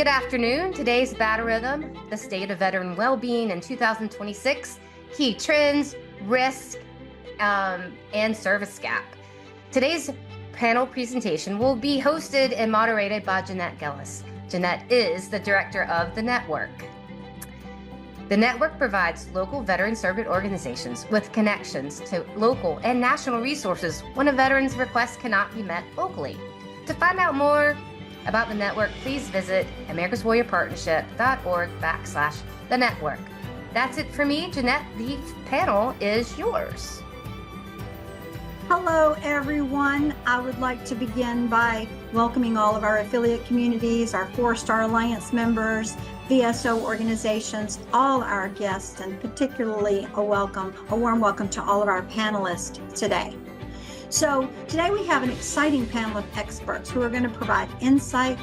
Good afternoon. Today's Battle Rhythm, the state of veteran well-being in 2026, key trends, risk, and service gap. Today's panel presentation will be hosted and moderated by Jeanette Gillis. Jeanette is the director of the network. The network provides local veteran-servant organizations with connections to local and national resources when a veteran's request cannot be met locally. To find out more about the network, please visit americaswarriorpartnership.org/the network. That's it for me. Jeanette, the panel is yours. Hello, everyone. I would like to begin by welcoming all of our affiliate communities, our 4-Star Alliance members, VSO organizations, all our guests, and particularly a warm welcome to all of our panelists today. So today we have an exciting panel of experts who are going to provide insight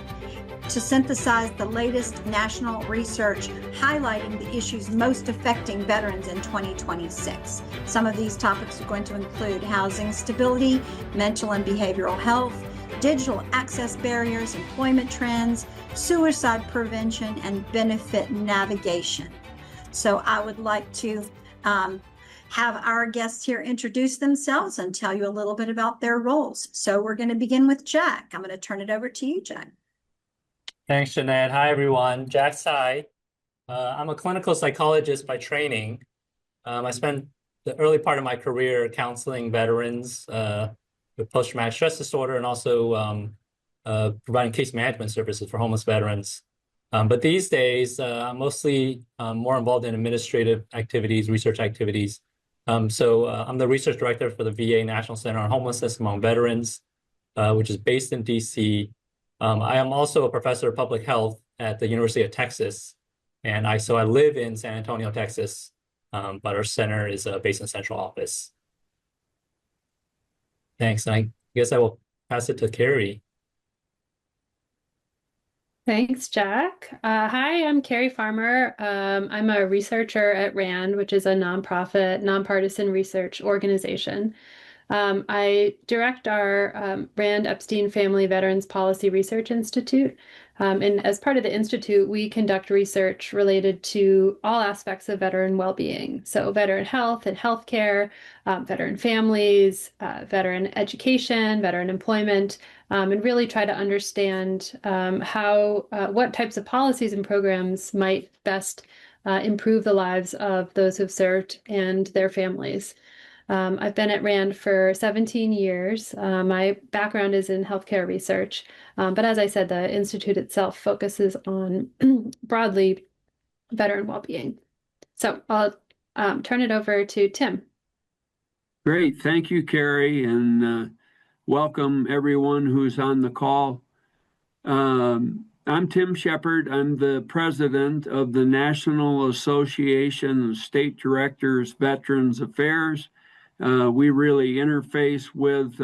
to synthesize the latest national research highlighting the issues most affecting veterans in 2026. Some of these topics are going to include housing stability, mental and behavioral health, digital access barriers, employment trends, suicide prevention, and benefit navigation. So I would like to have our guests here introduce themselves and tell you a little bit about their roles. So we're going to begin with Jack. I'm going to turn it over to you, Jack. Thanks, Jeanette. Hi, everyone. Jack Tsai. I'm a clinical psychologist by training. I spent the early part of my career counseling veterans with post-traumatic stress disorder and also providing case management services for homeless veterans. But these days, I'm mostly more involved in administrative activities, research activities. So I'm the research director for the VA National Center on Homelessness Among Veterans, which is based in DC. I am also a professor of public health at the University of Texas. And I live in San Antonio, Texas, but our center is based in central office. Thanks. And I guess I will pass it to Carrie. Thanks, Jack. Hi, I'm Carrie Farmer. I'm a researcher at RAND, which is a nonprofit, nonpartisan research organization. I direct our RAND Epstein Family Veterans Policy Research Institute. And as part of the institute, we conduct research related to all aspects of veteran well-being. So veteran health and healthcare, veteran families, veteran education, veteran employment, and really try to understand what types of policies and programs might best improve the lives of those who've served and their families. I've been at RAND for 17 years. My background is in healthcare research, but as I said, the Institute itself focuses on broadly veteran well-being. So I'll turn it over to Tim. Great. Thank you, Carrie, and welcome everyone who's on the call. I'm Tim Sheppard. I'm the president of the National Association of State Directors Veterans Affairs. We really interface with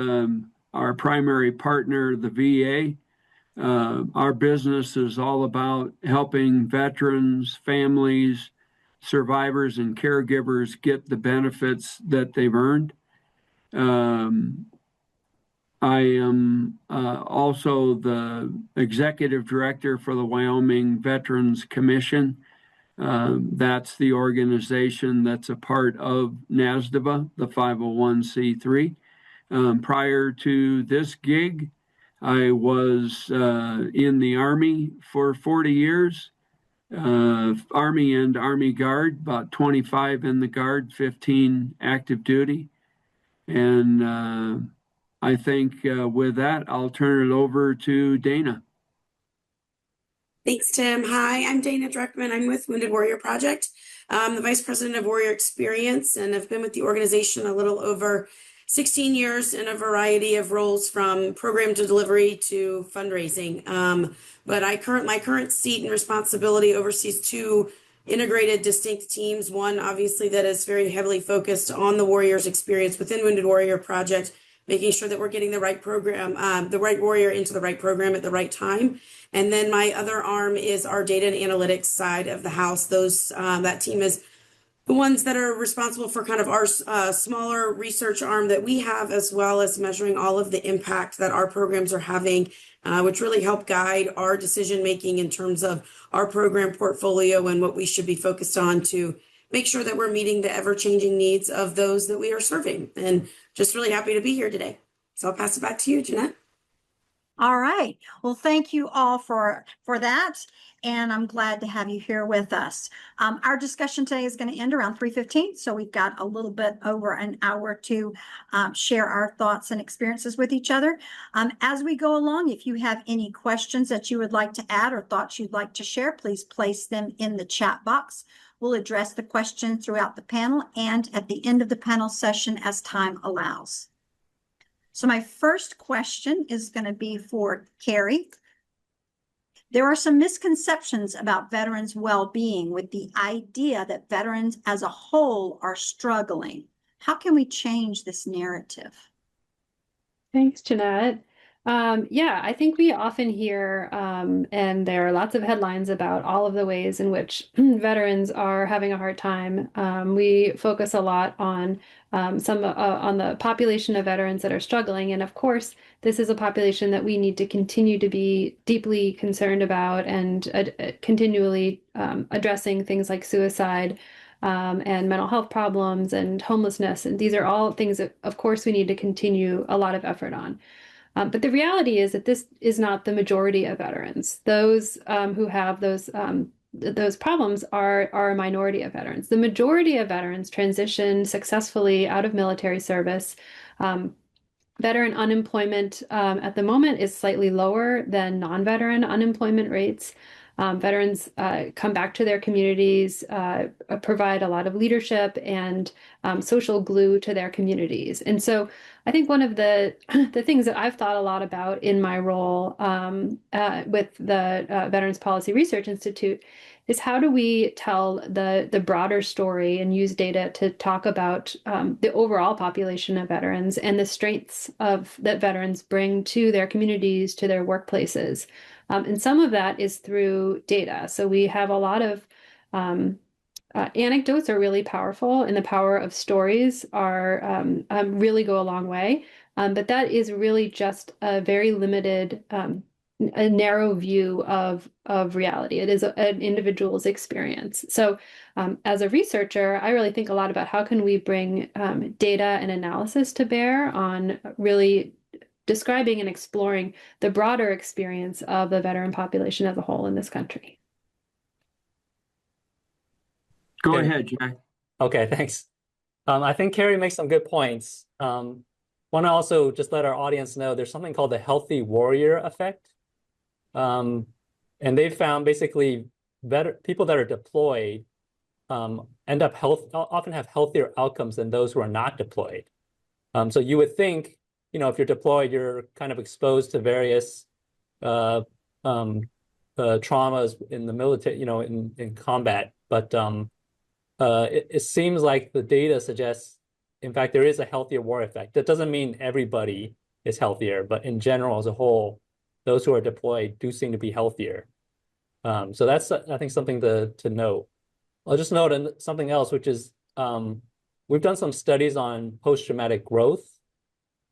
our primary partner, the VA. Our business is all about helping veterans, families, survivors, and caregivers get the benefits that they've earned. I am also the executive director for the Wyoming Veterans Commission. That's the organization that's a part of NASDVA, the 501c3. Prior to this gig, I was in the Army for 40 years, Army and Army Guard, about 25 in the Guard, 15 active duty. And I think with that, I'll turn it over to Dana. Thanks, Tim. Hi, I'm Dana Dreckman. I'm with Wounded Warrior Project. I'm the Vice President of Warrior Experience, and I've been with the organization a little over 16 years in a variety of roles from program to delivery to fundraising. But my current seat and responsibility oversees 2 integrated distinct teams. One, obviously, that is very heavily focused on the warrior's experience within Wounded Warrior Project, making sure that we're getting the right program, the right warrior into the right program at the right time. And then my other arm is our data and analytics side of the house. That team is the ones that are responsible for kind of our smaller research arm that we have, as well as measuring all of the impact that our programs are having, which really help guide our decision making in terms of our program portfolio and what we should be focused on to make sure that we're meeting the ever-changing needs of those that we are serving. And just really happy to be here today. So I'll pass it back to you, Jeanette. All right. Well, thank you all for that. And I'm glad to have you here with us. Our discussion today is going to end around 3:15. So we've got a little bit over an hour to share our thoughts and experiences with each other. As we go along, if you have any questions that you would like to add or thoughts you'd like to share, please place them in the chat box. We'll address the question throughout the panel and at the end of the panel session as time allows. So my first question is going to be for Carrie. There are some misconceptions about veterans' well-being with the idea that veterans as a whole are struggling. How can we change this narrative? Thanks, Jeanette. Yeah, I think we often hear, and there are lots of headlines about all of the ways in which veterans are having a hard time. We focus a lot on on the population of veterans that are struggling, and of course, this is a population that we need to continue to be deeply concerned about and continually addressing things like suicide. And mental health problems and homelessness. And these are all things that, of course, we need to continue a lot of effort on. But the reality is that this is not the majority of veterans. Those who have those problems are a minority of veterans. The majority of veterans transition successfully out of military service. Veteran unemployment at the moment is slightly lower than non-veteran unemployment rates. Veterans come back to their communities, provide a lot of leadership and social glue to their communities. And so I think one of the things that I've thought a lot about in my role with the Veterans Policy Research Institute is how do we tell the broader story and use data to talk about the overall population of veterans and the strengths that veterans bring to their communities, to their workplaces. And some of that is through data. So we have a lot of anecdotes are really powerful, and the power of stories are really go a long way. But that is really just a very limited, a narrow view of reality. It is an individual's experience. So as a researcher, I really think a lot about how can we bring data and analysis to bear on really describing and exploring the broader experience of the veteran population as a whole in this country. Go ahead, Jack. Okay, thanks. I think Carrie makes some good points. Want to also just let our audience know there's something called the healthy warrior effect. And they've found basically people that are deployed often have healthier outcomes than those who are not deployed. So you would think, if you're deployed, you're kind of exposed to various traumas in the military, in combat. But it seems like the data suggests, in fact, there is a healthier war effect. That doesn't mean everybody is healthier, but in general, as a whole, those who are deployed do seem to be healthier. So that's, I think, something to note. I'll just note something else, which is we've done some studies on post-traumatic growth.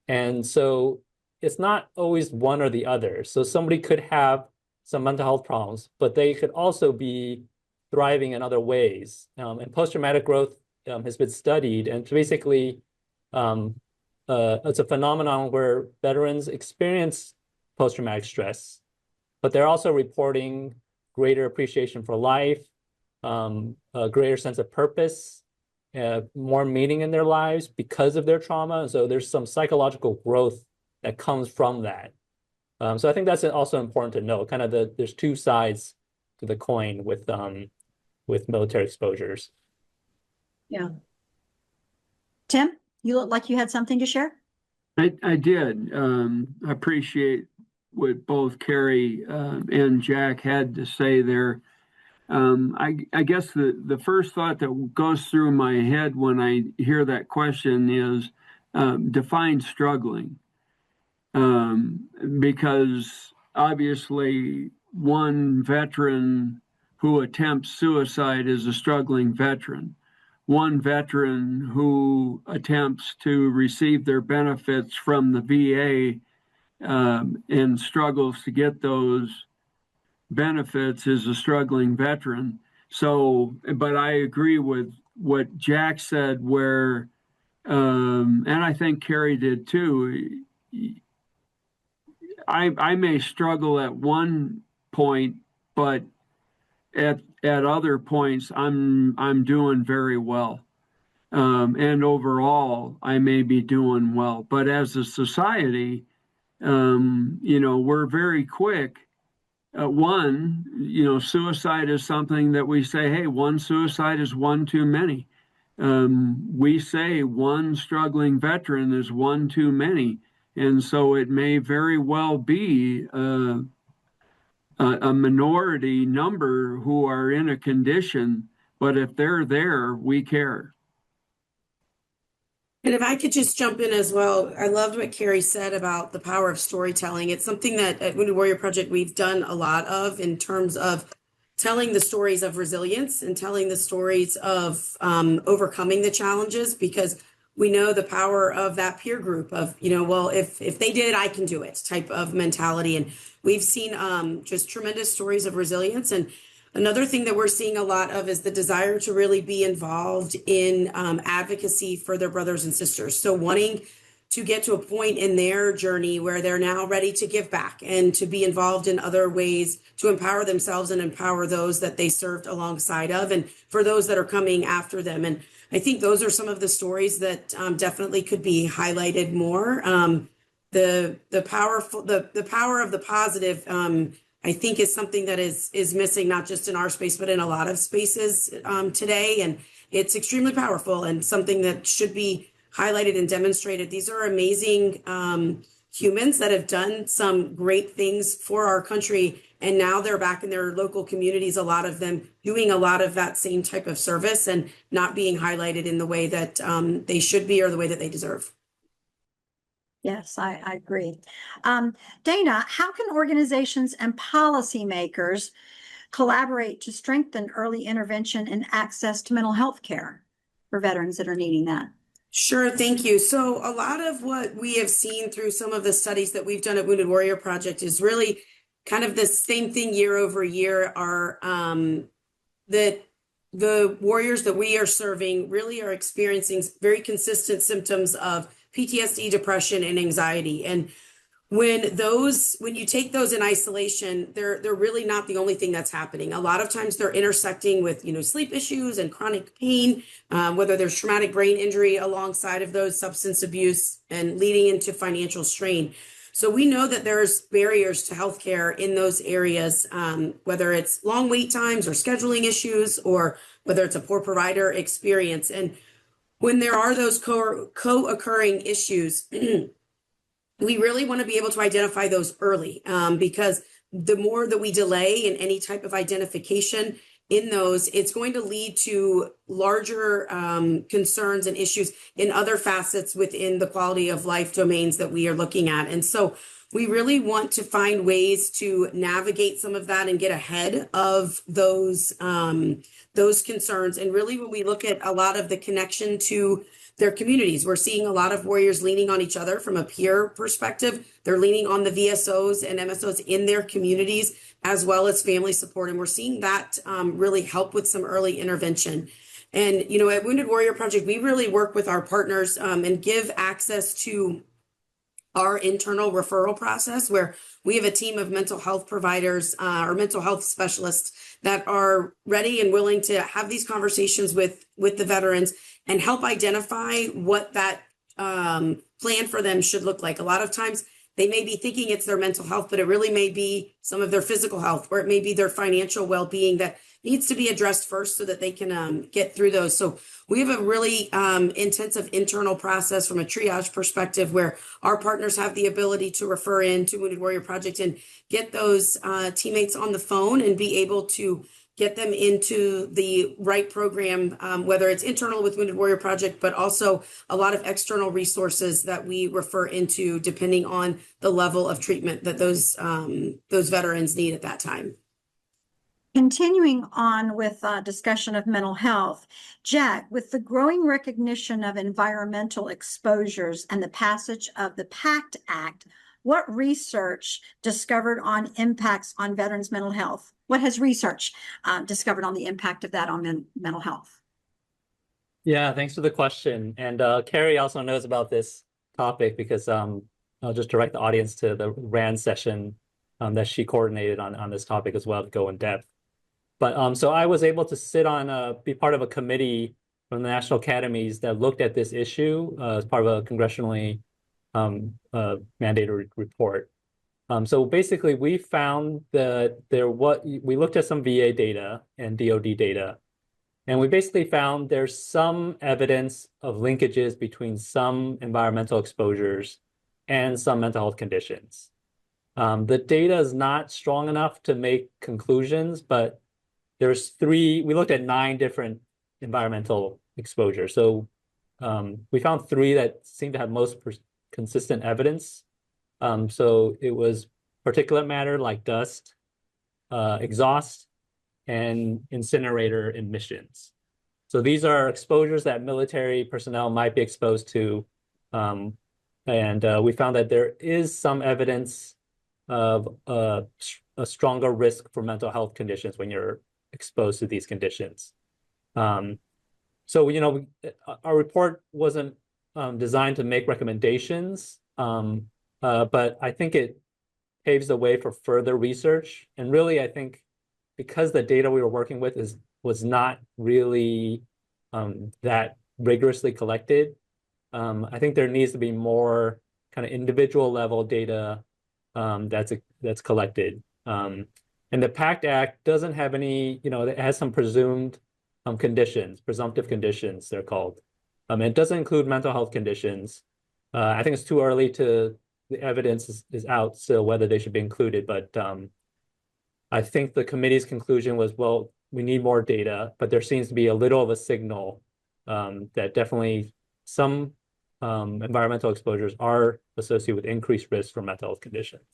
And so it's not always one or the other. So somebody could have some mental health problems, but they could also be thriving in other ways. And post-traumatic growth has been studied, and basically it's a phenomenon where veterans experience post-traumatic stress, but they're also reporting greater appreciation for life, a greater sense of purpose, more meaning in their lives because of their trauma. So there's some psychological growth that comes from that. So I think that's also important to know. Kind of there's two sides to the coin with military exposures. Yeah. Tim, you look like you had something to share. I did. I appreciate what both Carrie and Jack had to say there. I guess the first thought that goes through my head when I hear that question is define struggling. Because obviously one veteran who attempts suicide is a struggling veteran. one veteran who attempts to receive their benefits from the VA and struggles to get those benefits is a struggling veteran. So, but I agree with what Jack said, where, and I think Carrie did too. I may struggle at one point, but at other points I'm doing very well. And overall, I may be doing well. But as a society, we're very quick. Suicide is something that we say, hey, one suicide is one too many. We say one struggling veteran is one too many. And so it may very well be a minority number who are in a condition, but if they're there, we care. And if I could just jump in as well, I loved what Carrie said about the power of storytelling. It's something that at Wounded Warrior Project we've done a lot of in terms of telling the stories of resilience and telling the stories of overcoming the challenges, because we know the power of that peer group of, well, if they did it, I can do it type of mentality. And we've seen just tremendous stories of resilience. And another thing that we're seeing a lot of is the desire to really be involved in advocacy for their brothers and sisters. So wanting to get to a point in their journey where they're now ready to give back and to be involved in other ways to empower themselves and empower those that they served alongside of, and for those that are coming after them. And I think those are some of the stories that definitely could be highlighted more. The power of the positive, I think, is something that is missing, not just in our space, but in a lot of spaces today. And it's extremely powerful and something that should be highlighted and demonstrated. These are amazing humans that have done some great things for our country. And now they're back in their local communities, a lot of them doing a lot of that same type of service and not being highlighted in the way that they should be or the way that they deserve. Yes, I agree. Dana, how can organizations and policymakers collaborate to strengthen early intervention and access to mental health care for veterans that are needing that? Sure, thank you. So a lot of what we have seen through some of the studies that we've done at Wounded Warrior Project is really kind of the same thing year over year, are that the warriors that we are serving really are experiencing very consistent symptoms of PTSD, depression, and anxiety. And when you take those in isolation, they're really not the only thing that's happening. A lot of times they're intersecting with, sleep issues and chronic pain, whether there's traumatic brain injury alongside of those, substance abuse, and leading into financial strain. So we know that there's barriers to healthcare in those areas, whether it's long wait times or scheduling issues, or whether it's a poor provider experience. And when there are those co-occurring issues, we really want to be able to identify those early, because the more that we delay in any type of identification in those, it's going to lead to larger concerns and issues in other facets within the quality of life domains that we are looking at. And so we really want to find ways to navigate some of that and get ahead of those concerns. And really, when we look at a lot of the connection to their communities, we're seeing a lot of warriors leaning on each other from a peer perspective. They're leaning on the VSOs and MSOs in their communities, as well as family support. And we're seeing that really help with some early intervention. And, at Wounded Warrior Project, we really work with our partners and give access to our internal referral process, where we have a team of mental health providers or mental health specialists that are ready and willing to have these conversations with the veterans and help identify what that plan for them should look like. A lot of times they may be thinking it's their mental health, but it really may be some of their physical health, or it may be their financial well-being that needs to be addressed first so that they can get through those. So we have a really intensive internal process from a triage perspective, where our partners have the ability to refer in to Wounded Warrior Project and get those teammates on the phone and be able to get them into the right program, whether it's internal with Wounded Warrior Project, but also a lot of external resources that we refer into depending on the level of treatment that those veterans need at that time. Continuing on with discussion of mental health, Jack, with the growing recognition of environmental exposures and the passage of the PACT Act, what research discovered on impacts on veterans' mental health? What has research discovered on the impact of that on mental health? Yeah, thanks for the question. And Carrie also knows about this topic because I'll just direct the audience to the RAND session that she coordinated on this topic as well to go in depth. But so I was able to be part of a committee from the National Academies that looked at this issue as part of a congressionally mandated report. So basically, we found that we looked at some VA data and DoD data, and we basically found there's some evidence of linkages between some environmental exposures and some mental health conditions. The data is not strong enough to make conclusions, but we looked at 9 different environmental exposures. So we found 3 that seem to have most consistent evidence. So it was particulate matter like dust, exhaust, and incinerator emissions. So these are exposures that military personnel might be exposed to. And we found that there is some evidence of a stronger risk for mental health conditions when you're exposed to these conditions. So, our report wasn't designed to make recommendations, but I think it paves the way for further research. And really, I think because the data we were working with was not really that rigorously collected, I think there needs to be more kind of individual level data that's collected. And the PACT Act doesn't have any, it has some presumptive conditions, they're called. It doesn't include mental health conditions. I think it's too early the evidence is out still whether they should be included, but I think the committee's conclusion was, well, we need more data, but there seems to be a little of a signal that definitely some environmental exposures are associated with increased risk for mental health conditions.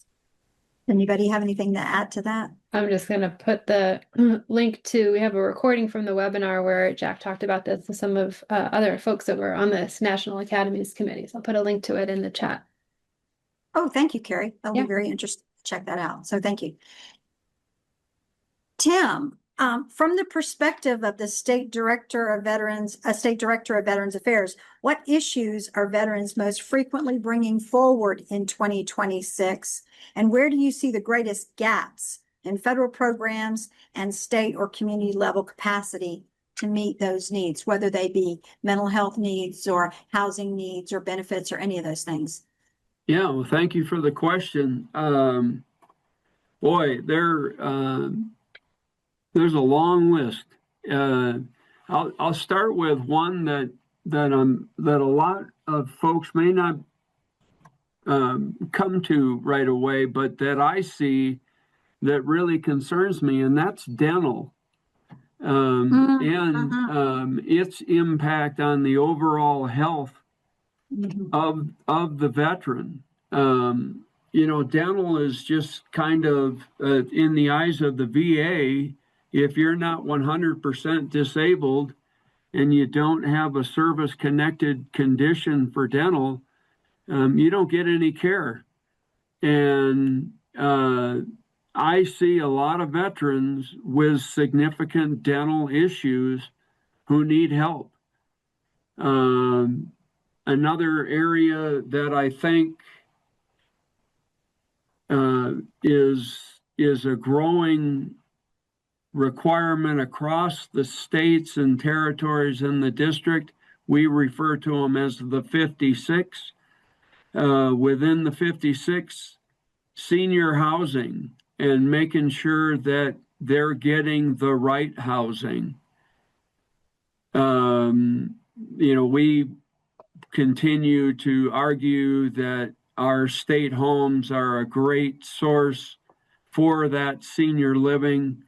Anybody have anything to add to that? I'm just going to put the link we have a recording from the webinar where Jack talked about this to some of other folks that were on this National Academies Committee. So I'll put a link to it in the chat. Oh, thank you, Carrie. That'll be very interesting to check that out. So thank you. Tim, from the perspective of the State Director of Veterans Affairs, what issues are veterans most frequently bringing forward in 2026? And where do you see the greatest gaps in federal programs and state or community level capacity to meet those needs, whether they be mental health needs or housing needs or benefits or any of those things? Yeah, well, thank you for the question. Boy, there's a long list. I'll start with one that a lot of folks may not come to right away, but that I see that really concerns me, and that's dental. And its impact on the overall health of the veteran. Dental is just kind of in the eyes of the VA. If you're not 100% disabled and you don't have a service-connected condition for dental, you don't get any care. And I see a lot of veterans with significant dental issues who need help. Another area that I think is a growing requirement across the states and territories in the district, we refer to them as the 56. Within the 56, senior housing and making sure that they're getting the right housing. We continue to argue that our state homes are a great source for that senior living,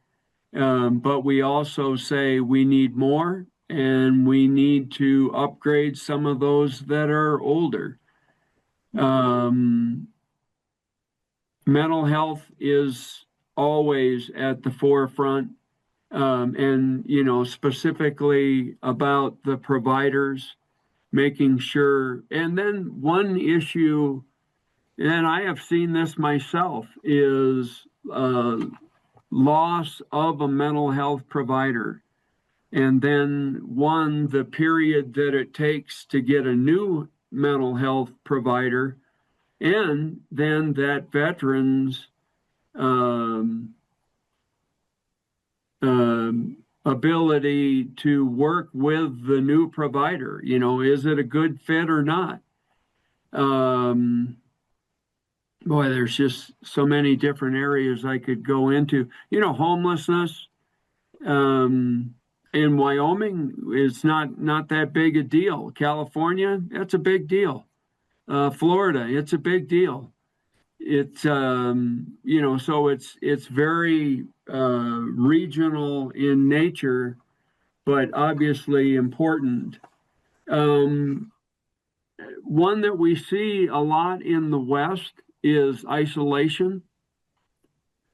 but we also say we need more and we need to upgrade some of those that are older. Mental health is always at the forefront. and, specifically about the providers, making sure. And then one issue, and I have seen this myself, is loss of a mental health provider. And then the period that it takes to get a new mental health provider, and then that veteran's ability to work with the new provider. Is it a good fit or not? Boy, there's just so many different areas I could go into. Homelessness in Wyoming is not that big a deal. California, that's a big deal. Florida, it's a big deal. It's so it's very regional in nature, but obviously important. One that we see a lot in the West is isolation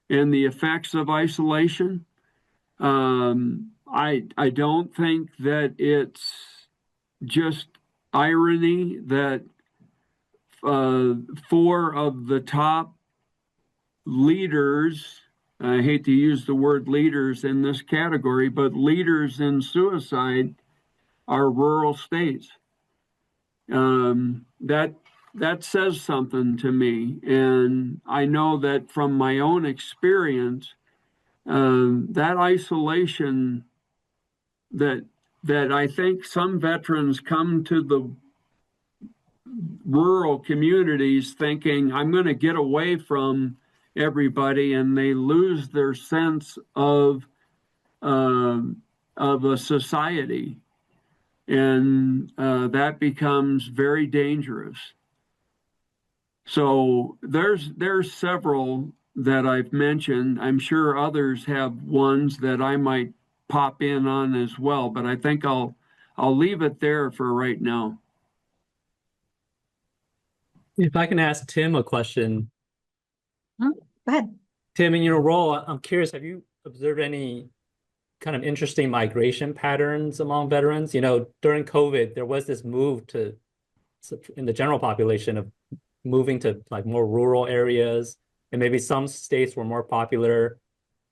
and the effects of isolation. I don't think that it's just irony that 4 of the top leaders, I hate to use the word leaders in this category, but leaders in suicide are rural states. That says something to me. And I know that from my own experience, that isolation that I think some veterans come to the rural communities thinking, I'm going to get away from everybody, and they lose their sense of a society, and that becomes very dangerous. So there's several that I've mentioned. I'm sure others have ones that I might pop in on as well, but I think I'll leave it there for right now. If I can ask Tim a question. Go ahead. Tim, in your role, I'm curious, have you observed any kind of interesting migration patterns among veterans? During COVID, there was this move in the general population of moving to like more rural areas, and maybe some states were more popular.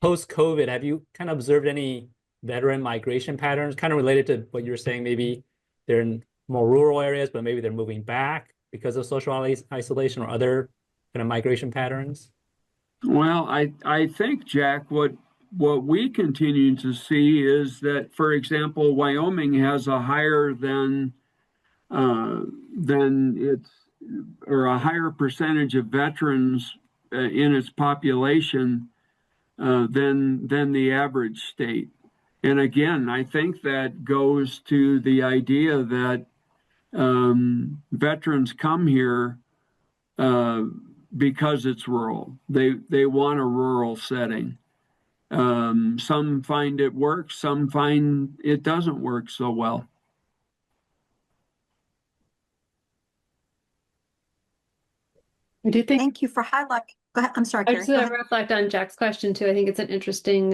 Post-COVID, have you kind of observed any veteran migration patterns kind of related to what you were saying? Maybe they're in more rural areas, but maybe they're moving back because of social isolation or other kind of migration patterns? Well, I think, Jack, what we continue to see is that, for example, Wyoming has a higher than its, or a higher percentage of veterans in its population than the average state. And again, I think that goes to the idea that veterans come here because it's rural. They want a rural setting. Some find it works, some find it doesn't work so well. I do think. Thank you for highlighting. Go ahead. I'm sorry, I Carrie. just want to reflect on Jack's question too. I think it's an interesting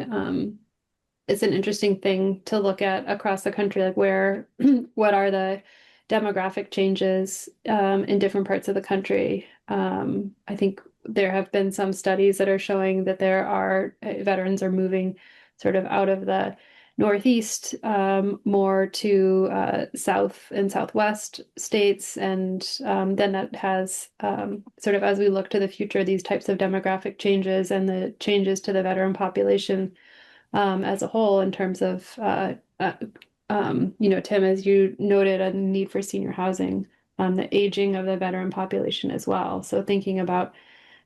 thing to look at across the country, like what are the demographic changes in different parts of the country. I think there have been some studies that are showing that there are veterans are moving sort of out of the Northeast more to South and Southwest states, and then that has sort of, as we look to the future, these types of demographic changes and the changes to the veteran population as a whole, in terms of Tim, as you noted, a need for senior housing, the aging of the veteran population as well. So thinking about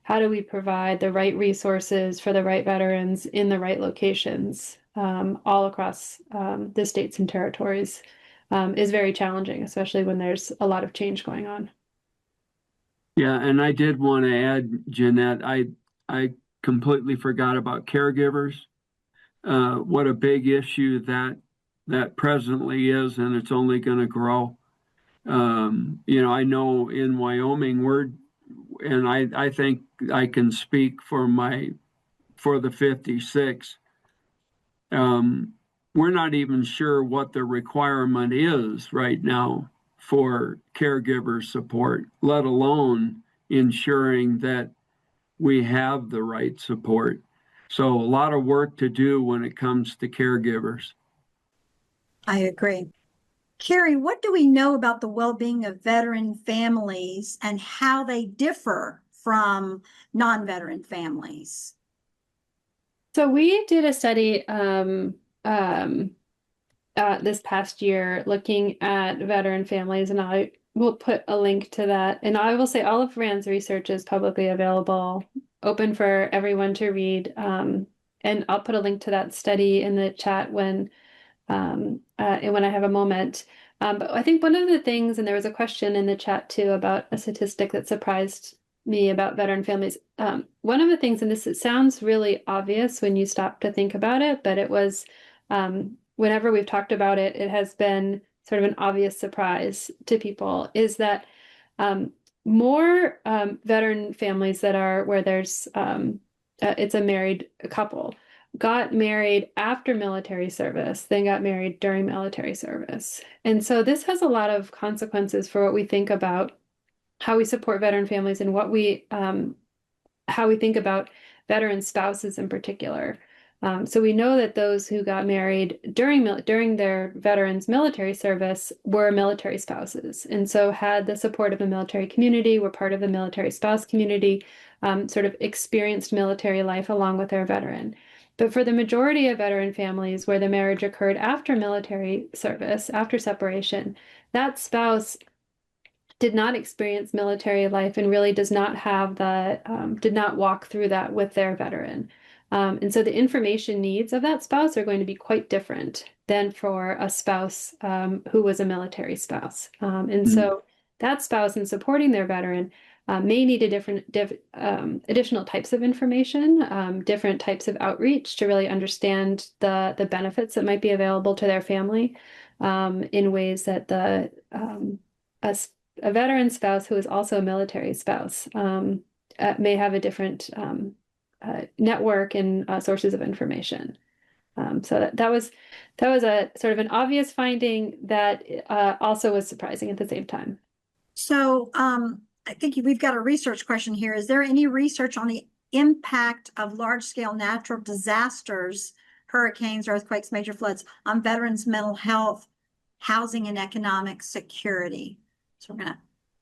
how do we provide the right resources for the right veterans in the right locations all across the states and territories is very challenging, especially when there's a lot of change going on. Yeah, and I did want to add, Jeanette, I completely forgot about caregivers. What a big issue that presently is, and it's only going to grow. I know in Wyoming and I think I can speak for the 56. we're not even sure what the requirement is right now for caregiver support, let alone ensuring that we have the right support. So a lot of work to do when it comes to caregivers. I agree. Carrie, what do we know about the well-being of veteran families and how they differ from non-veteran families? So we did a study this past year looking at veteran families, and I will put a link to that. And I will say all of Rand's research is publicly available, open for everyone to read. And I'll put a link to that study in the chat when I have a moment. But I think one of the things, and there was a question in the chat too about a statistic that surprised me about veteran families. One of the things, and it sounds really obvious when you stop to think about it, but it was whenever we've talked about it, it has been sort of an obvious surprise to people, is that more veteran families that are where there's it's a married couple got married after military service than got married during military service. And so this has a lot of consequences for what we think about how we support veteran families and what how we think about veteran spouses in particular. So we know that those who got married during their veterans' military service were military spouses, and so had the support of a military community, were part of the military spouse community, sort of experienced military life along with their veteran. But for the majority of veteran families where the marriage occurred after military service, after separation, that spouse did not experience military life and really does not have did not walk through that with their veteran. And so the information needs of that spouse are going to be quite different than for a spouse who was a military spouse. And so that spouse, in supporting their veteran, may need additional types of information, different types of outreach to really understand the benefits that might be available to their family in ways that a veteran spouse who is also a military spouse may have a different network and sources of information. So that was a sort of an obvious finding that also was surprising at the same time. So I think we've got a research question here. Is there any research on the impact of large-scale natural disasters, hurricanes, earthquakes, major floods, on veterans' mental health, housing, and economic security? So we're going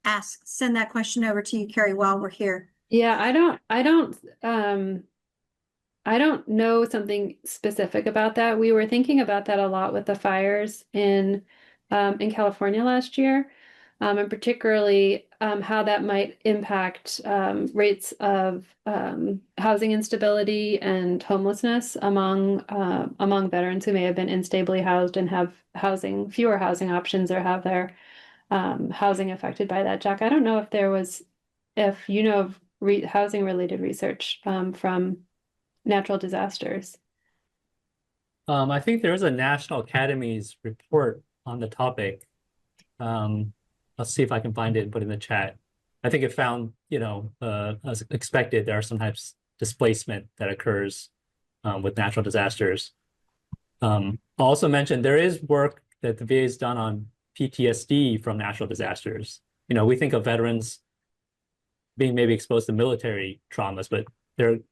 to send that question over to you, Carrie, while we're here. Yeah, I don't know something specific about that. We were thinking about that a lot with the fires in California last year, and particularly how that might impact rates of housing instability and homelessness among veterans who may have been instably housed and have fewer housing options or have their housing affected by that. Jack, I don't know if you know of housing related research from natural disasters. I think there is a National Academy's report on the topic. Let's see if I can find it and put it in the chat. I think it found, as expected, there are sometimes displacement that occurs with natural disasters. I'll also mention there is work that the VA has done on PTSD from natural disasters. We think of veterans being maybe exposed to military traumas, but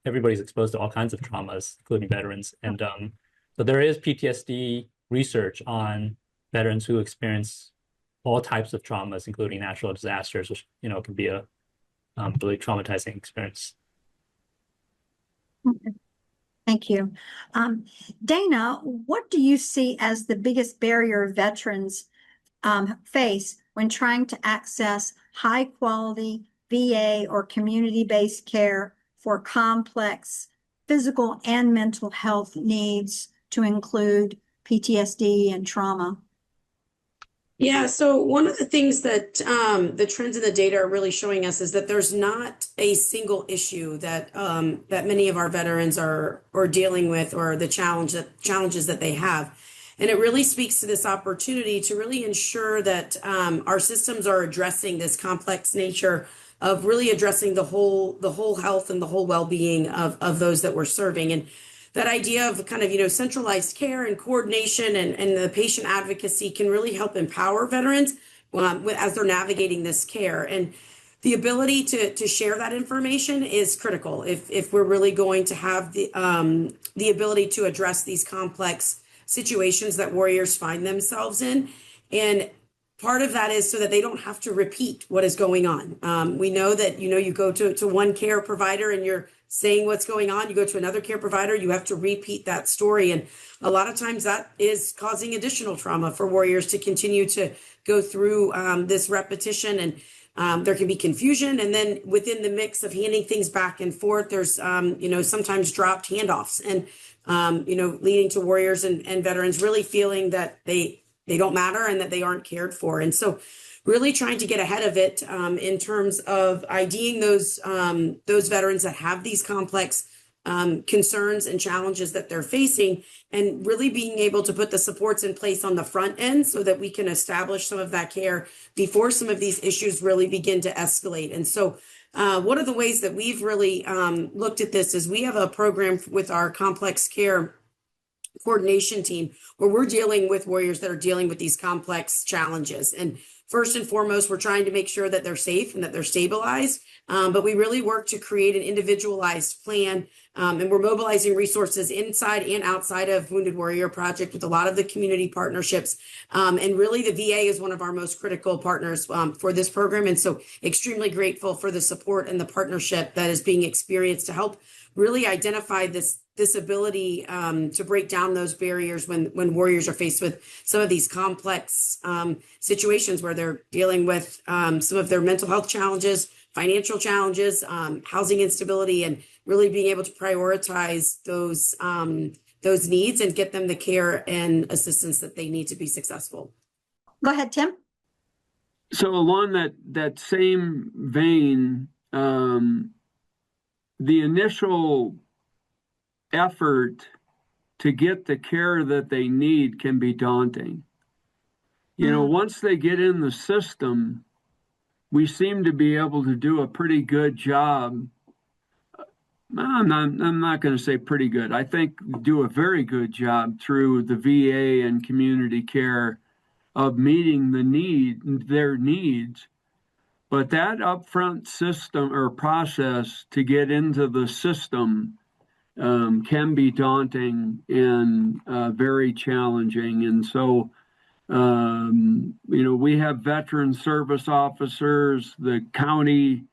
everybody's exposed to all kinds of traumas, including veterans. And so there is PTSD research on veterans who experience all types of traumas, including natural disasters, which can be a really traumatizing experience. Okay. Thank you. Dana, what do you see as the biggest barrier veterans face when trying to access high quality VA or community-based care for complex physical and mental health needs to include PTSD and trauma? Yeah, so one of the things that the trends in the data are really showing us is that there's not a single issue that that many of our veterans are dealing with, or the challenges that they have. And it really speaks to this opportunity to really ensure that our systems are addressing this complex nature of really addressing the whole health and the whole well-being of those that we're serving. And that idea of kind of, centralized care and coordination and the patient advocacy can really help empower veterans as they're navigating this care. And the ability to share that information is critical if we're really going to have the ability to address these complex situations that warriors find themselves in. And part of that is so that they don't have to repeat what is going on. We know that, you go to one care provider and you're saying what's going on. You go to another care provider, you have to repeat that story. And a lot of times that is causing additional trauma for warriors to continue to go through this repetition. And there can be confusion. And then within the mix of handing things back and forth, there's, sometimes dropped handoffs and, leading to warriors and veterans really feeling that they don't matter and that they aren't cared for. And so really trying to get ahead of it in terms of IDing those veterans that have these complex concerns and challenges that they're facing, and really being able to put the supports in place on the front end so that we can establish some of that care before some of these issues really begin to escalate. And so one of the ways that we've really looked at this is we have a program with our complex care coordination team where we're dealing with warriors that are dealing with these complex challenges. And first and foremost, we're trying to make sure that they're safe and that they're stabilized. But we really work to create an individualized plan. And we're mobilizing resources inside and outside of Wounded Warrior Project with a lot of the community partnerships. And really the VA is one of our most critical partners for this program. And so extremely grateful for the support and the partnership that is being experienced to help really identify this ability to break down those barriers when warriors are faced with some of these complex situations where they're dealing with some of their mental health challenges, financial challenges, housing instability, and really being able to prioritize those needs and get them the care and assistance that they need to be successful. Go ahead, Tim. So along that same vein, the initial effort to get the care that they need can be daunting. Once they get in the system, we seem to be able to do a pretty good job. I'm not going to say pretty good. I think do a very good job through the VA and community care of meeting their needs. But that upfront system or process to get into the system can be daunting and very challenging. And so, we have veteran service officers. The county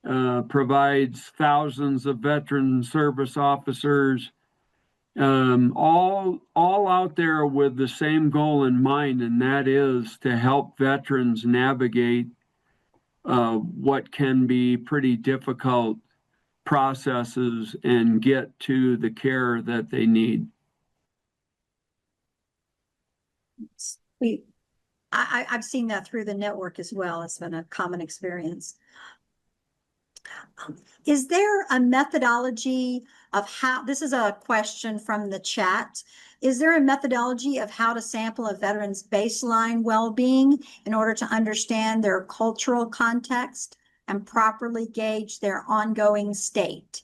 provides thousands of veteran service officers, all out there with the same goal in mind, and that is to help veterans navigate what can be pretty difficult processes and get to the care that they need. I've seen that through the network as well. It's been a common experience. Is there a methodology of how, this is a question from the chat, is there a methodology of how to sample a veteran's baseline well-being in order to understand their cultural context and properly gauge their ongoing state?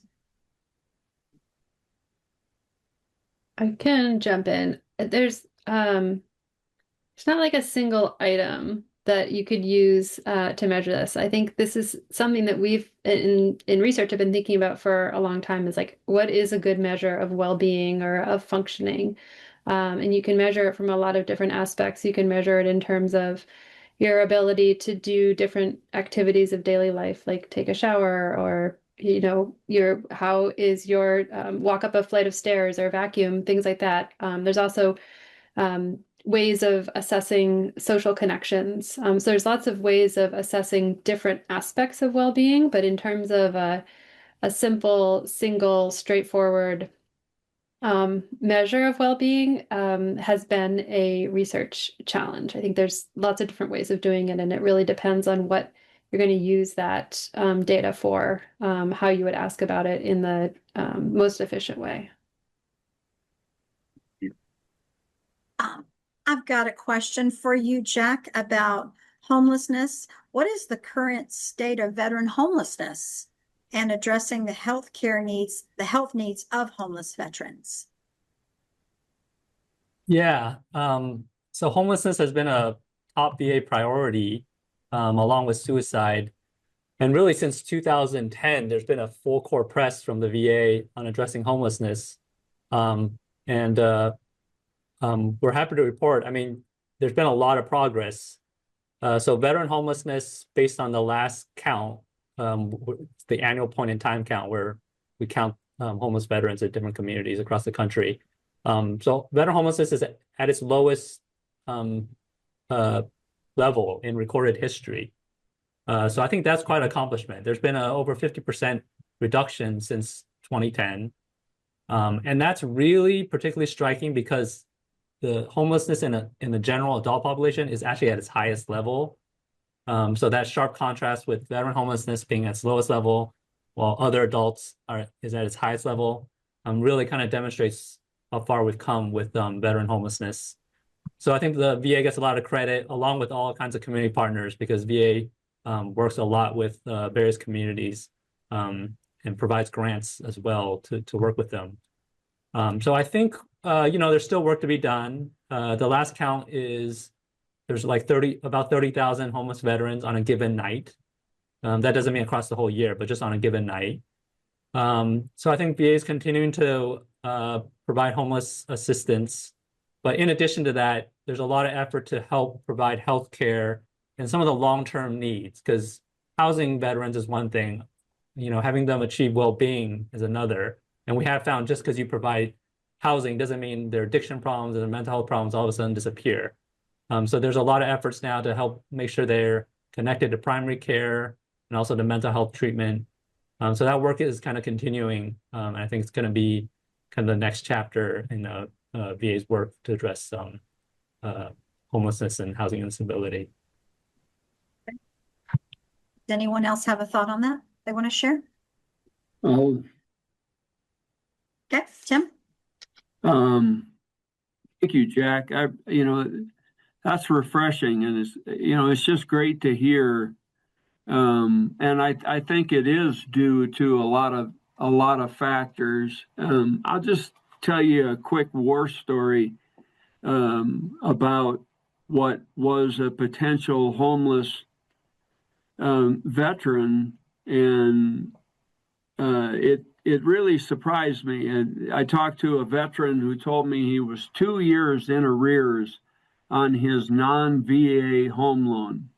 I can jump in. There's not like a single item that you could use to measure this. I think this is something that we've in research have been thinking about for a long time, is like, what is a good measure of well-being or of functioning? And you can measure it from a lot of different aspects. You can measure it in terms of your ability to do different activities of daily life, like take a shower, or how is your walk up a flight of stairs or vacuum, things like that. There's also ways of assessing social connections. So there's lots of ways of assessing different aspects of well-being, but in terms of a simple, single, straightforward measure of well-being has been a research challenge. I think there's lots of different ways of doing it, and it really depends on what you're going to use that data for, how you would ask about it in the most efficient way. I've got a question for you, Jack, about homelessness. What is the current state of veteran homelessness? and addressing the health needs of homeless veterans? Yeah. So homelessness has been a top VA priority, along with suicide. And really, since 2010, there's been a full court press from the VA on addressing homelessness. And we're happy to report, I mean, there's been a lot of progress. So veteran homelessness, based on the last count, the annual point in time count where we count homeless veterans at different communities across the country. So veteran homelessness is at its lowest level in recorded history. So I think that's quite an accomplishment. There's been a over 50% reduction since 2010. And that's really particularly striking because the homelessness in the general adult population is actually at its highest level. So that sharp contrast with veteran homelessness being at its lowest level, while other adults is at its highest level, really kind of demonstrates how far we've come with veteran homelessness. So I think the VA gets a lot of credit, along with all kinds of community partners, because VA works a lot with various communities and provides grants as well to work with them. So I think, there's still work to be done. The last count is there's like about 30,000 homeless veterans on a given night. That doesn't mean across the whole year, but just on a given night. So I think VA is continuing to provide homeless assistance. But in addition to that, there's a lot of effort to help provide health care and some of the long-term needs, because housing veterans is one thing, having them achieve well-being is another. And we have found just because you provide housing doesn't mean their addiction problems and their mental health problems all of a sudden disappear. So there's a lot of efforts now to help make sure they're connected to primary care and also to mental health treatment. So that work is kind of continuing. And I think it's going to be kind of the next chapter in VA's work to address homelessness and housing instability. Does anyone else have a thought on that they want to share? Oh, Okay, Tim? thank you, Jack. That's refreshing, and it's just great to hear. And I think it is due to a lot of factors. I'll just tell you a quick war story about what was a potential homeless veteran, and it really surprised me. And I talked to a veteran who told me he was 2 years in arrears on his non-VA home loan,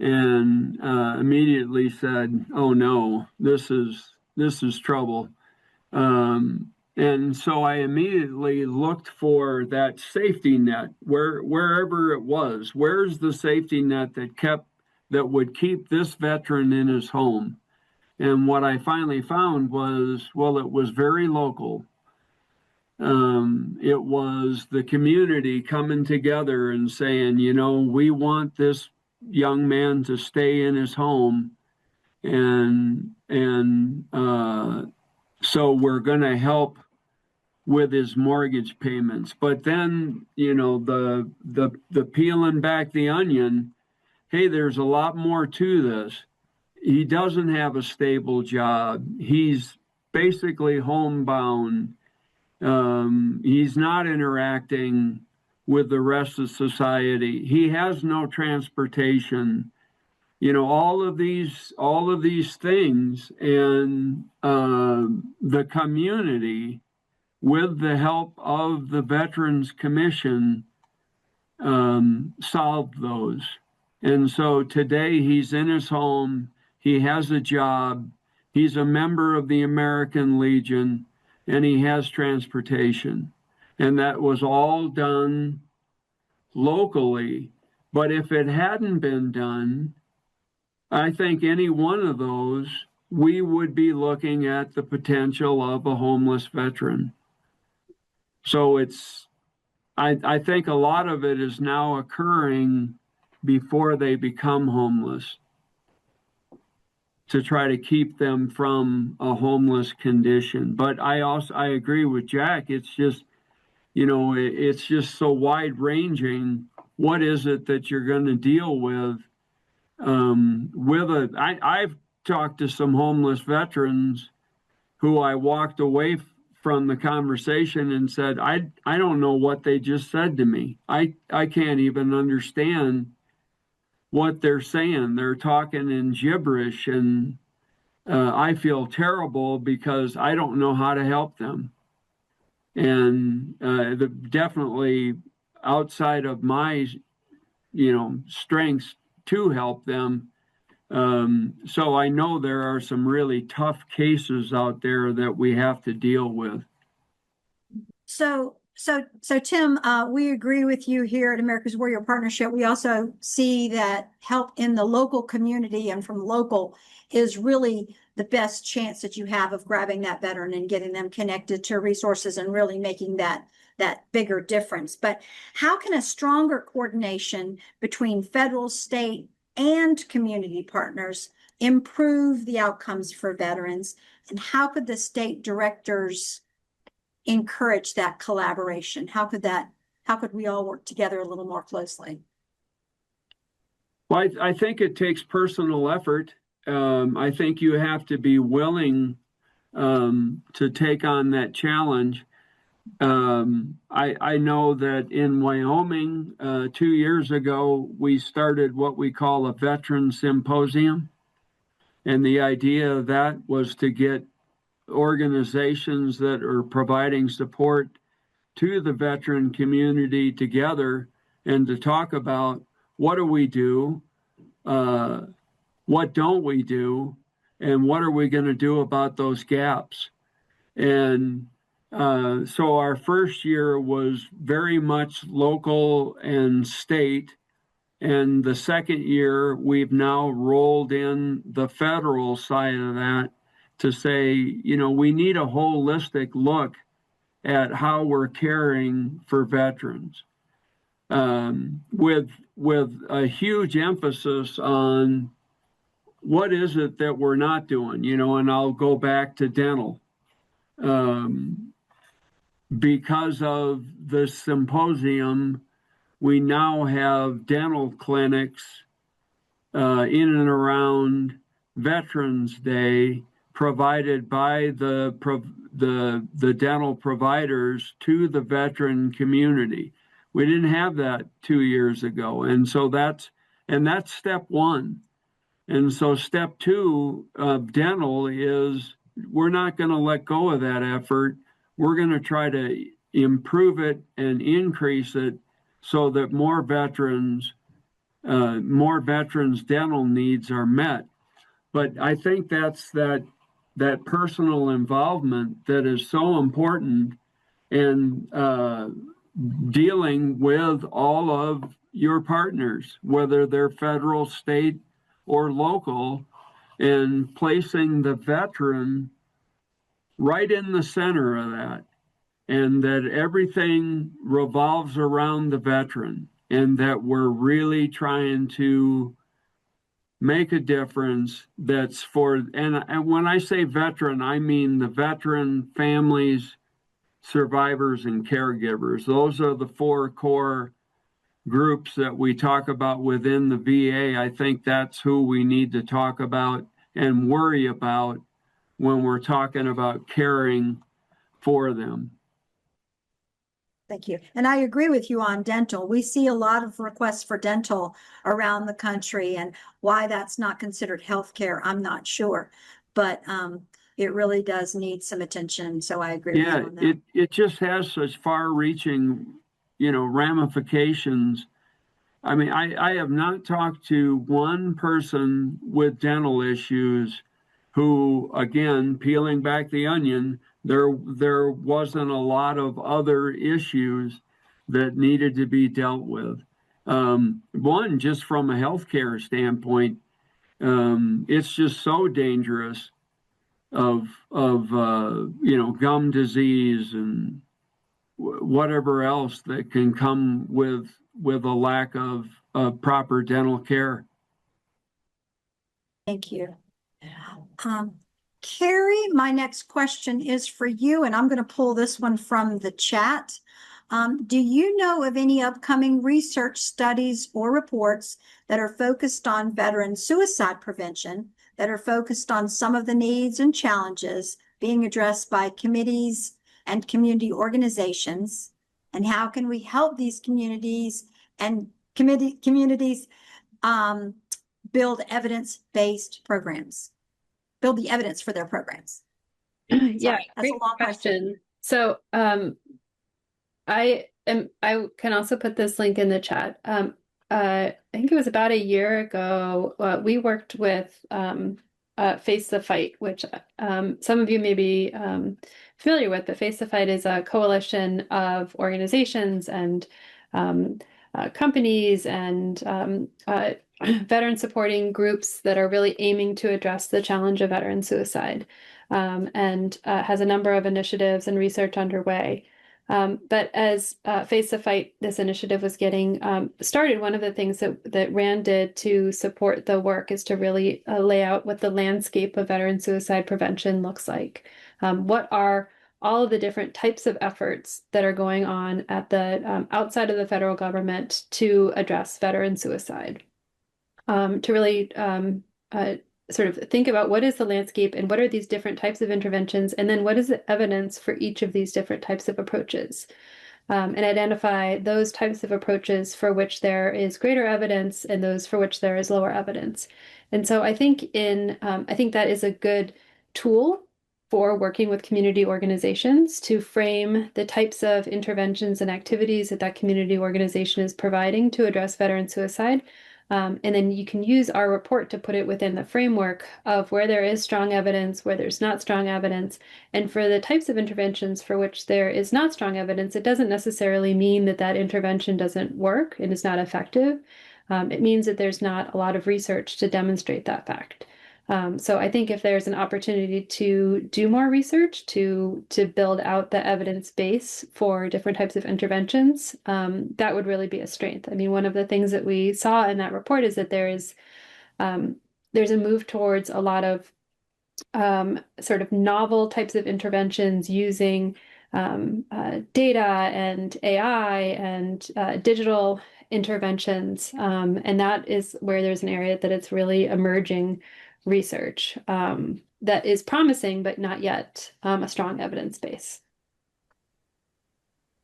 and immediately said, "Oh no, this is trouble." And so I immediately looked for that safety net wherever it was. Where's the safety net that would keep this veteran in his home? And what I finally found was, well, it was very local. It was the community coming together and saying, we want this young man to stay in his home, and so we're going to help with his mortgage payments. But then, the peeling back the onion, hey, there's a lot more to this. He doesn't have a stable job. He's basically homebound. He's not interacting with the rest of society. He has no transportation. All of these things, and the community, with the help of the Veterans Commission, solved those. And so today he's in his home. He has a job. He's a member of the American Legion, and he has transportation. And that was all done locally. But if it hadn't been done, I think any one of those, we would be looking at the potential of a homeless veteran. So I think a lot of it is now occurring before they become homeless, to try to keep them from a homeless condition. But I agree with Jack. It's just, it's just so wide ranging. What is it that you're going to deal with? I've talked to some homeless veterans who I walked away from the conversation and said, I don't know what they just said to me. I can't even understand what they're saying. They're talking in gibberish, and I feel terrible because I don't know how to help them. And definitely outside of my, strengths to help them. So I know there are some really tough cases out there that we have to deal with. So Tim, we agree with you here at America's Warrior Partnership. We also see that help in the local community and from local is really the best chance that you have of grabbing that veteran and getting them connected to resources and really making that bigger difference. But how can a stronger coordination between federal, state, and community partners improve the outcomes for veterans? And how could the state directors encourage that collaboration? How could we all work together a little more closely? Well, I think it takes personal effort. I think you have to be willing to take on that challenge. I know that in Wyoming, 2 years ago, we started what we call a veteran symposium. And the idea of that was to get organizations that are providing support to the veteran community together and to talk about what do we do, what don't we do, and what are we going to do about those gaps. And so our first year was very much local and state. And the second year, we've now rolled in the federal side of that to say, we need a holistic look at how we're caring for veterans, with a huge emphasis on what is it that we're not doing, and I'll go back to dental. Because of the symposium, we now have dental clinics in and around Veterans Day provided by the dental providers to the veteran community. We didn't have that 2 years ago. And so that's step one. And so step two of dental is we're not going to let go of that effort. We're going to try to improve it and increase it so that more veterans' dental needs are met. But I think that's that personal involvement that is so important in dealing with all of your partners, whether they're federal, state, or local, and placing the veteran right in the center of that, and that everything revolves around the veteran, and that we're really trying to make a difference that's for, and when I say veteran, I mean the veteran families, survivors, and caregivers. Those are the four core groups that we talk about within the VA. I think that's who we need to talk about and worry about when we're talking about caring for them. Thank you. And I agree with you on dental. We see a lot of requests for dental around the country, and why that's not considered healthcare, I'm not sure. But it really does need some attention. So I agree with you on that. It just has such far-reaching, ramifications. I mean, I have not talked to one person with dental issues who, again, peeling back the onion, there wasn't a lot of other issues that needed to be dealt with. One, just from a healthcare standpoint, it's just so dangerous of gum disease and whatever else that can come with a lack of proper dental care. Thank you. Carrie, my next question is for you, and I'm going to pull this one from the chat. Do you know of any upcoming research studies or reports that are focused on veteran suicide prevention that are focused on some of the needs and challenges being addressed by committees and community organizations, and how can we help these communities and communities build evidences the evidence for their programs. Yeah, that's a great long question. So I can also put this link in the chat. I think it was about a year ago, we worked with Face the Fight, which some of you may be familiar with, but Face the Fight is a coalition of organizations and companies and veteran supporting groups that are really aiming to address the challenge of veteran suicide, and has a number of initiatives and research underway. But as Face the Fight, this initiative was getting started, one of the things that RAND did to support the work is to really lay out what the landscape of veteran suicide prevention looks like. What are all of the different types of efforts that are going on at the outside of the federal government to address veteran suicide? To really sort of think about what is the landscape and what are these different types of interventions, and then what is the evidence for each of these different types of approaches, and identify those types of approaches for which there is greater evidence and those for which there is lower evidence. And so I think that is a good tool for working with community organizations to frame the types of interventions and activities that community organization is providing to address veteran suicide. And then you can use our report to put it within the framework of where there is strong evidence, where there's not strong evidence. And for the types of interventions for which there is not strong evidence, it doesn't necessarily mean that intervention doesn't work and is not effective. It means that there's not a lot of research to demonstrate that fact. So I think if there's an opportunity to do more research, to build out the evidence base for different types of interventions, that would really be a strength. I mean, one of the things that we saw in that report is that there's a move towards a lot of sort of novel types of interventions using data and AI and digital interventions. And that is where there's an area that it's really emerging research that is promising, but not yet a strong evidence base.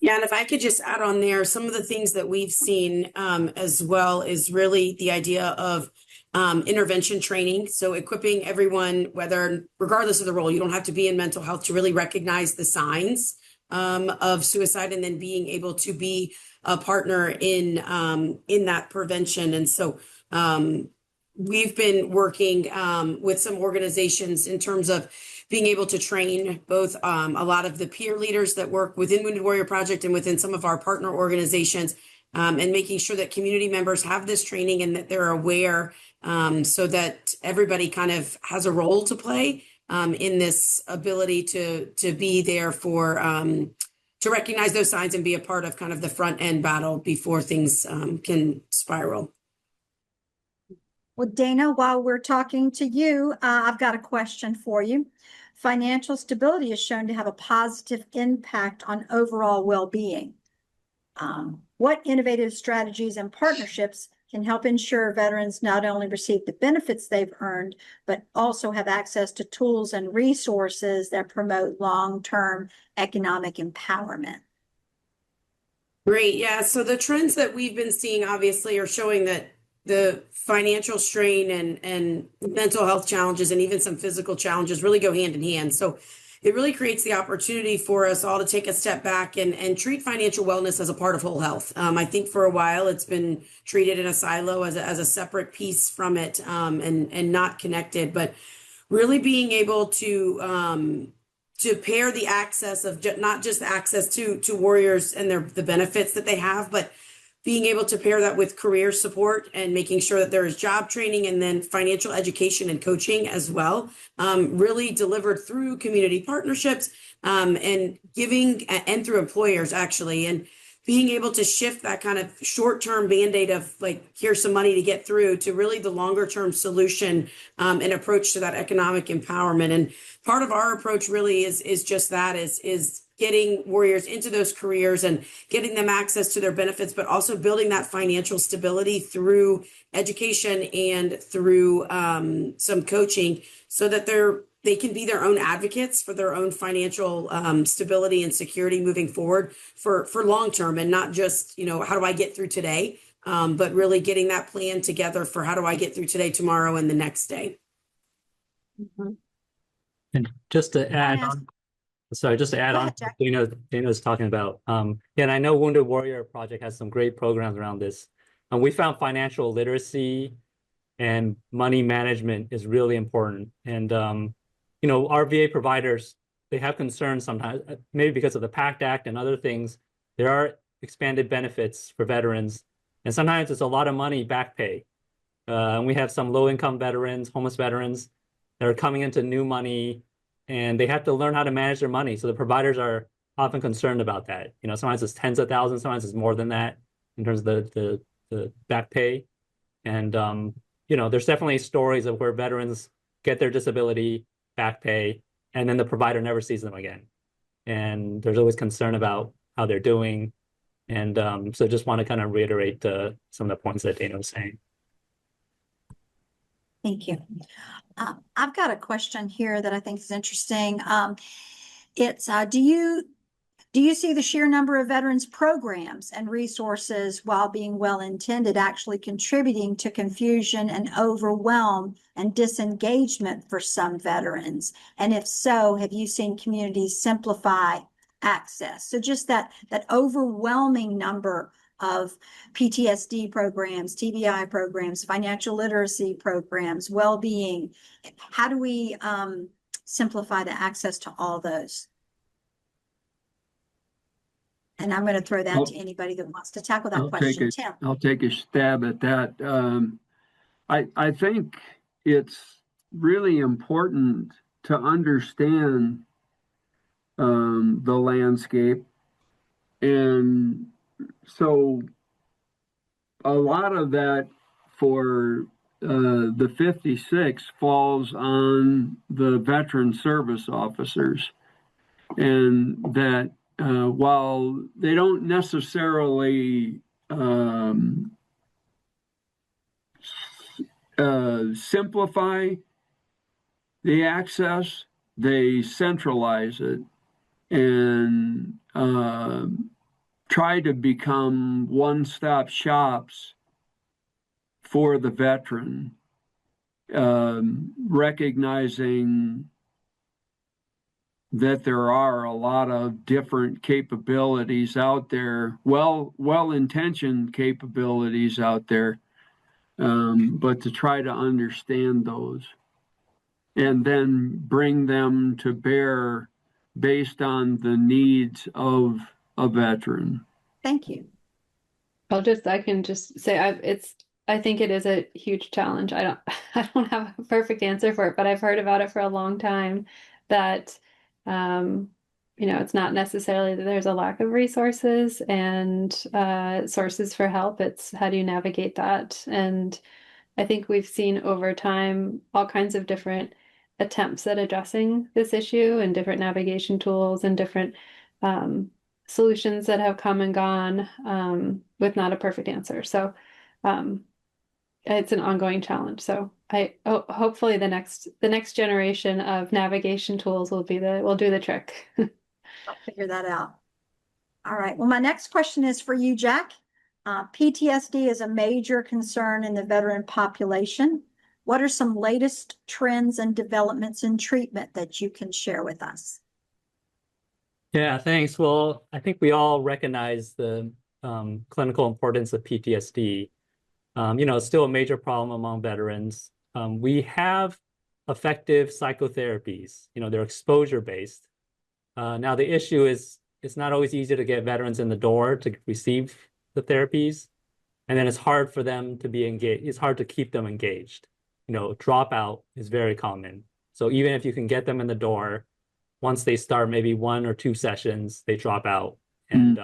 Yeah, and if I could just add on there, some of the things that we've seen as well is really the idea of intervention training. So equipping everyone, regardless of the role, you don't have to be in mental health to really recognize the signs of suicide, and then being able to be a partner in that prevention. And so we've been working with some organizations in terms of being able to train both a lot of the peer leaders that work within Wounded Warrior Project and within some of our partner organizations, and making sure that community members have this training and that they're aware, so that everybody kind of has a role to play in this ability to be there for to recognize those signs and be a part of kind of the front end battle before things can spiral. Well, Dana, while we're talking to you, I've got a question for you. Financial stability is shown to have a positive impact on overall well-being. What innovative strategies and partnerships can help ensure veterans not only receive the benefits they've earned, but also have access to tools and resources that promote long-term economic empowerment? Great. Yeah. So the trends that we've been seeing obviously are showing that the financial strain and mental health challenges and even some physical challenges really go hand in hand. So it really creates the opportunity for us all to take a step back and treat financial wellness as a part of whole health. I think for a while it's been treated in a silo as a separate piece from it, and not connected, but really being able to pair the access of not just access to warriors and the benefits that they have, but being able to pair that with career support and making sure that there is job training and then financial education and coaching as well, really delivered through community partnerships, and giving and through employers actually, and being able to shift that kind of short-term band-aid of like, here's some money to get through, to really the longer-term solution and approach to that economic empowerment. And part of our approach really is just that, is getting warriors into those careers and getting them access to their benefits, but also building that financial stability through education and through some coaching so that they can be their own advocates for their own financial stability and security moving forward for long term, and not just, how do I get through today, but really getting that plan together for how do I get through today, tomorrow, and the next day. Mhm. And just to add on, sorry, just to add Go on ahead, Jack. what Dana's talking about. And I know Wounded Warrior Project has some great programs around this. And we found financial literacy and money management is really important. And our VA providers, they have concerns sometimes, maybe because of the PACT Act and other things. There are expanded benefits for veterans, and sometimes it's a lot of money back pay. And we have some low-income veterans, homeless veterans, that are coming into new money, and they have to learn how to manage their money. So the providers are often concerned about that. Sometimes it's tens of thousands, sometimes it's more than that in terms of the back pay. And there's definitely stories of where veterans get their disability back pay, and then the provider never sees them again. And there's always concern about how they're doing. And so just want to kind of reiterate some of the points that Dana was saying. Thank you. I've got a question here that I think is interesting. It's do you see the sheer number of veterans programs and resources, while being well intended, actually contributing to confusion and overwhelm and disengagement for some veterans? And if so, have you seen communities simplify access? So just that overwhelming number of PTSD programs, TBI programs, financial literacy programs, well-being. How do we simplify the access to all those? And I'm going to throw that to anybody that wants to tackle that question. Tim. I'll take a stab at that. I think it's really important to understand the landscape. And so a lot of that for the 56 falls on the veteran service officers. And that while they don't necessarily simplify the access, they centralize it and try to become one-stop shops for the veteran, recognizing that there are a lot of different capabilities out there, well-intentioned capabilities out there, but to try to understand those and then bring them to bear based on the needs of a veteran. Thank you. I can just say I think it is a huge challenge. I don't have a perfect answer for it, but I've heard about it for a long time that it's not necessarily that there's a lack of resources and sources for help. It's how do you navigate that? And I think we've seen over time all kinds of different attempts at addressing this issue and different navigation tools and different solutions that have come and gone with not a perfect answer. So it's an ongoing challenge. So hopefully the next generation of navigation tools will do the trick. I'll figure that out. All right. Well, my next question is for you, Jack. PTSD is a major concern in the veteran population. What are some latest trends and developments in treatment that you can share with us? Yeah, thanks. Well, I think we all recognize the clinical importance of PTSD. It's still a major problem among veterans. We have effective psychotherapies. They're exposure-based. Now, the issue is it's not always easy to get veterans in the door to receive the therapies. And then it's hard for them to be engaged. It's hard to keep them engaged. Dropout is very common. So even if you can get them in the door, once they start maybe 1 or 2 sessions, they drop out. And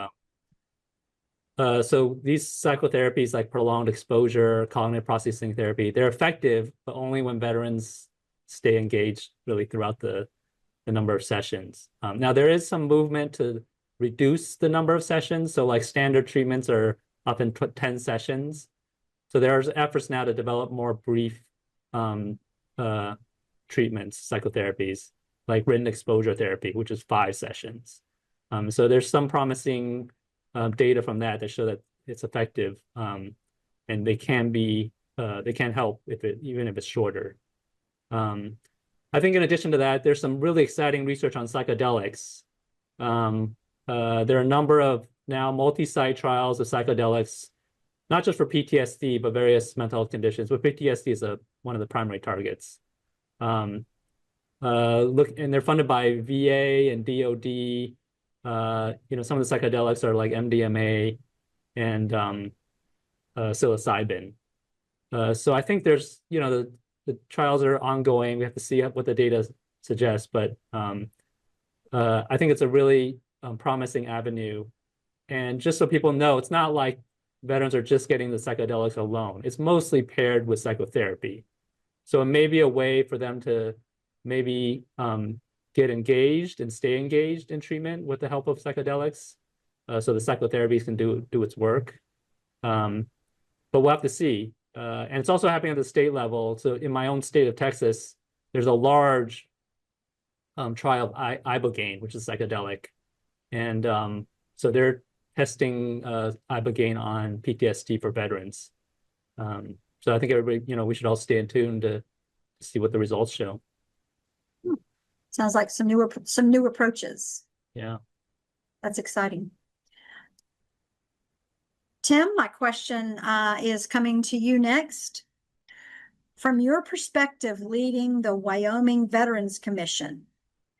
so these psychotherapies like prolonged exposure, cognitive processing therapy, they're effective, but only when veterans stay engaged really throughout the the number of sessions. Now, there is some movement to reduce the number of sessions. So like standard treatments are often 10 sessions. So there's efforts now to develop more brief treatments, psychotherapies, like written exposure therapy, which is 5 sessions. So there's some promising data from that show that it's effective, and they can help even if it's shorter. I think in addition to that, there's some really exciting research on psychedelics. There are a number of now multi-site trials of psychedelics, not just for PTSD, but various mental health conditions. But PTSD is one of the primary targets. And they're funded by VA and DOD. Some of the psychedelics are like MDMA and psilocybin. So I think there's, the trials are ongoing. We have to see what the data suggests, but I think it's a really promising avenue. And just so people know, it's not like veterans are just getting the psychedelics alone. It's mostly paired with psychotherapy. So it may be a way for them to maybe get engaged and stay engaged in treatment with the help of psychedelics, so the psychotherapies can do its work. But we'll have to see. And it's also happening at the state level. So in my own state of Texas, there's a large trial of ibogaine, which is psychedelic. And so they're testing ibogaine on PTSD for veterans. So I think everybody, we should all stay in tune to see what the results show. Sounds like some new approaches. Yeah. That's exciting. Tim, my question is coming to you next. From your perspective, leading the Wyoming Veterans Commission,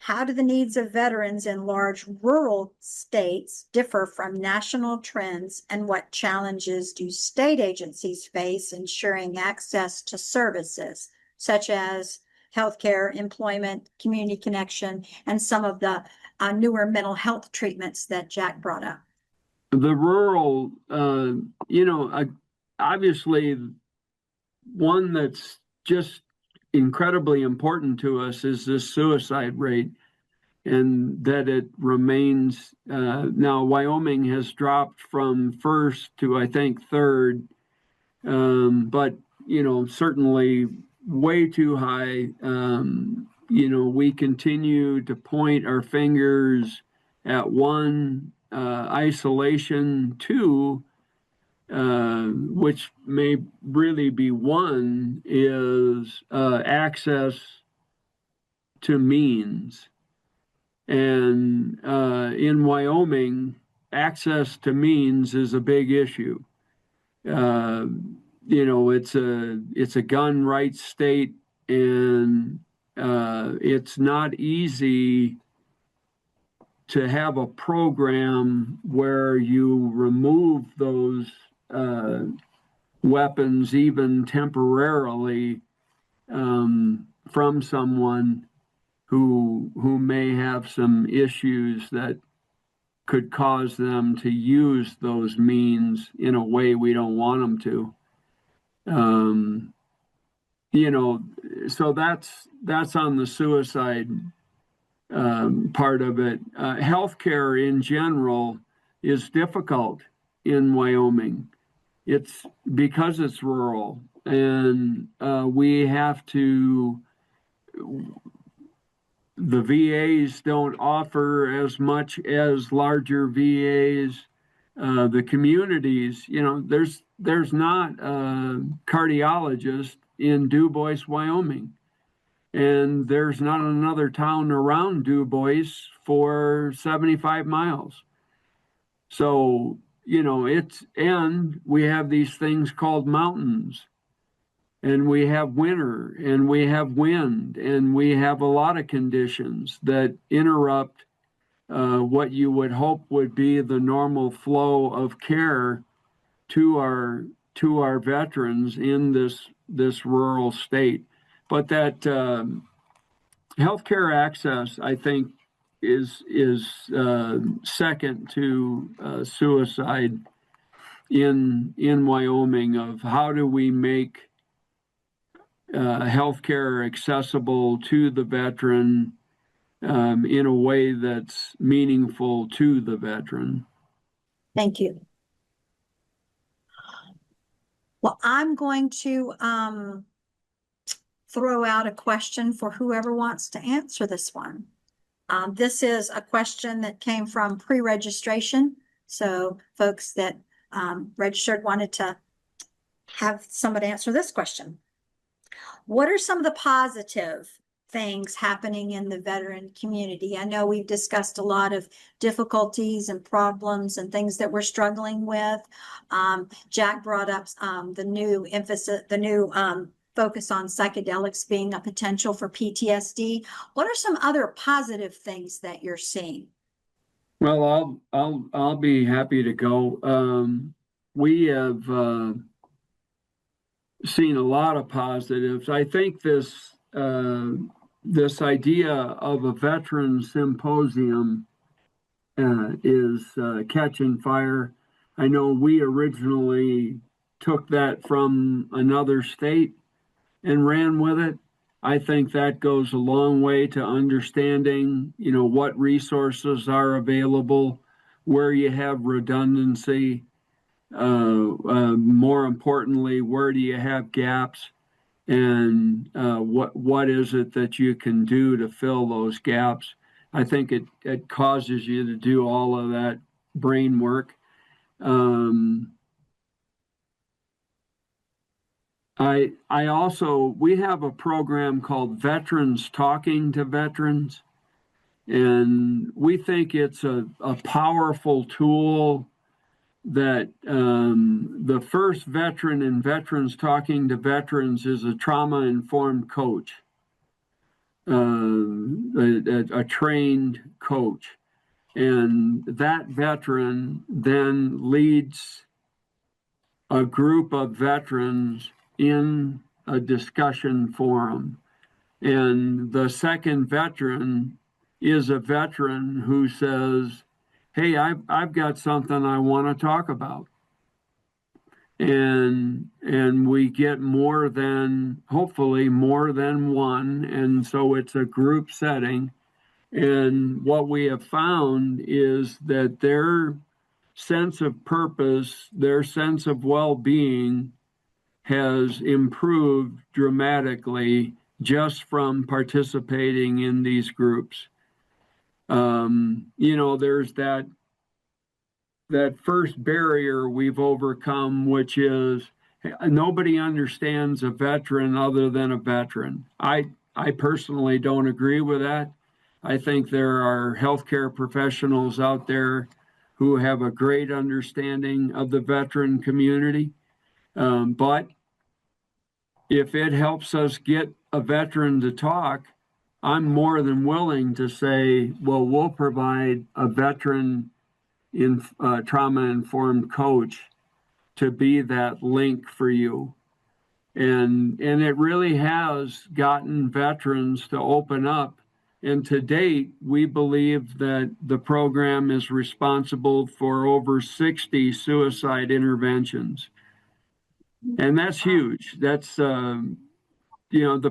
how do the needs of veterans in large rural states differ from national trends, and what challenges do state agencies face ensuring access to services such as healthcare, employment, community connection, and some of the newer mental health treatments that Jack brought up? The rural, obviously one that's just incredibly important to us is the suicide rate, and that it remains, now Wyoming has dropped from first to I think third, but certainly way too high. We continue to point our fingers at one, isolation, two, which may really be one, is access to means. And in Wyoming, access to means is a big issue. It's a gun rights state, and it's not easy to have a program where you remove those weapons, even temporarily, from someone who may have some issues that could cause them to use those means in a way we don't want them to. So that's on the suicide part of it. Healthcare in general is difficult in Wyoming. It's because it's rural, and we have to. The VAs don't offer as much as larger VAs. The communities, there's not a cardiologist in Du Bois, Wyoming. And there's not another town around Du Bois for 75 miles. So, and we have these things called mountains, and we have winter, and we have wind, and we have a lot of conditions that interrupt what you would hope would be the normal flow of care to our veterans in this rural state. But that healthcare access, I think, is second to suicide in Wyoming. Of how do we make healthcare accessible to the veteran in a way that's meaningful to the veteran. Thank you. Well, I'm going to throw out a question for whoever wants to answer this one. This is a question that came from pre-registration. So folks that registered wanted to have somebody answer this question. What are some of the positive things happening in the veteran community? I know we've discussed a lot of difficulties and problems and things that we're struggling with. Jack brought up the new emphasis, the new focus on psychedelics being a potential for PTSD. What are some other positive things that you're seeing? Well, I'll be happy to go. We have seen a lot of positives. I think this idea of a veteran symposium is catching fire. I know we originally took that from another state and ran with it. I think that goes a long way to understanding, what resources are available, where you have redundancy, more importantly, where do you have gaps, and what is it that you can do to fill those gaps. I think it causes you to do all of that brain work. We have a program called Veterans Talking to Veterans, and we think it's a powerful tool that the first veteran in Veterans Talking to Veterans is a trauma-informed coach, a trained coach. And that veteran then leads a group of veterans in a discussion forum. And the second veteran is a veteran who says, hey, I've got something I want to talk about. And we get hopefully more than one. And so it's a group setting. And what we have found is that their sense of purpose, their sense of well-being has improved dramatically just from participating in these groups. There's that first barrier we've overcome, which is nobody understands a veteran other than a veteran. I personally don't agree with that. I think there are healthcare professionals out there who have a great understanding of the veteran community. But if it helps us get a veteran to talk, I'm more than willing to say, well, we'll provide a veteran trauma-informed coach to be that link for you. And it really has gotten veterans to open up. And to date, we believe that the program is responsible for over 60 suicide interventions. And that's huge. That's, the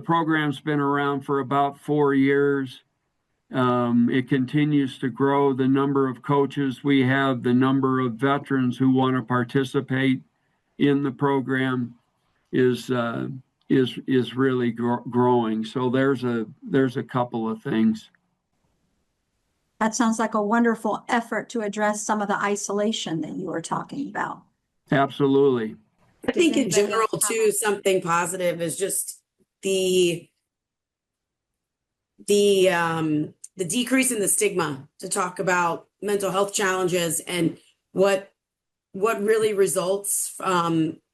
program's been around for about 4 years. It continues to grow. The number of coaches we have, the number of veterans who want to participate in the program is really growing. So there's a couple of things. That sounds like a wonderful effort to address some of the isolation that you were talking about. Absolutely. I think in general too, something positive is just the decrease in the stigma to talk about mental health challenges and what really results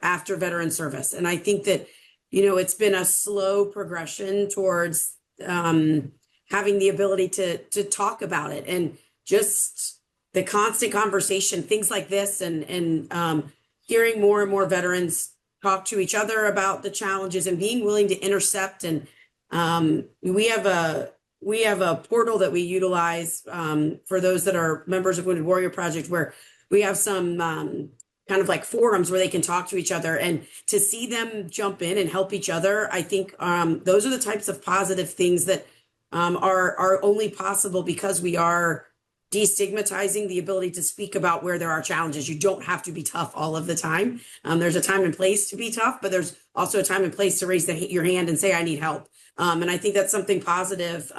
after veteran service. And I think that, it's been a slow progression towards having the ability to talk about it, and just the constant conversation, things like this, and hearing more and more veterans talk to each other about the challenges and being willing to intercept. And we have a portal that we utilize for those that are members of Wounded Warrior Project, where we have some kind of like forums where they can talk to each other, and to see them jump in and help each other. I think those are the types of positive things that are only possible because we are destigmatizing the ability to speak about where there are challenges. You don't have to be tough all of the time. There's a time and place to be tough, but there's also a time and place to raise your hand and say, I need help. And I think that's something positive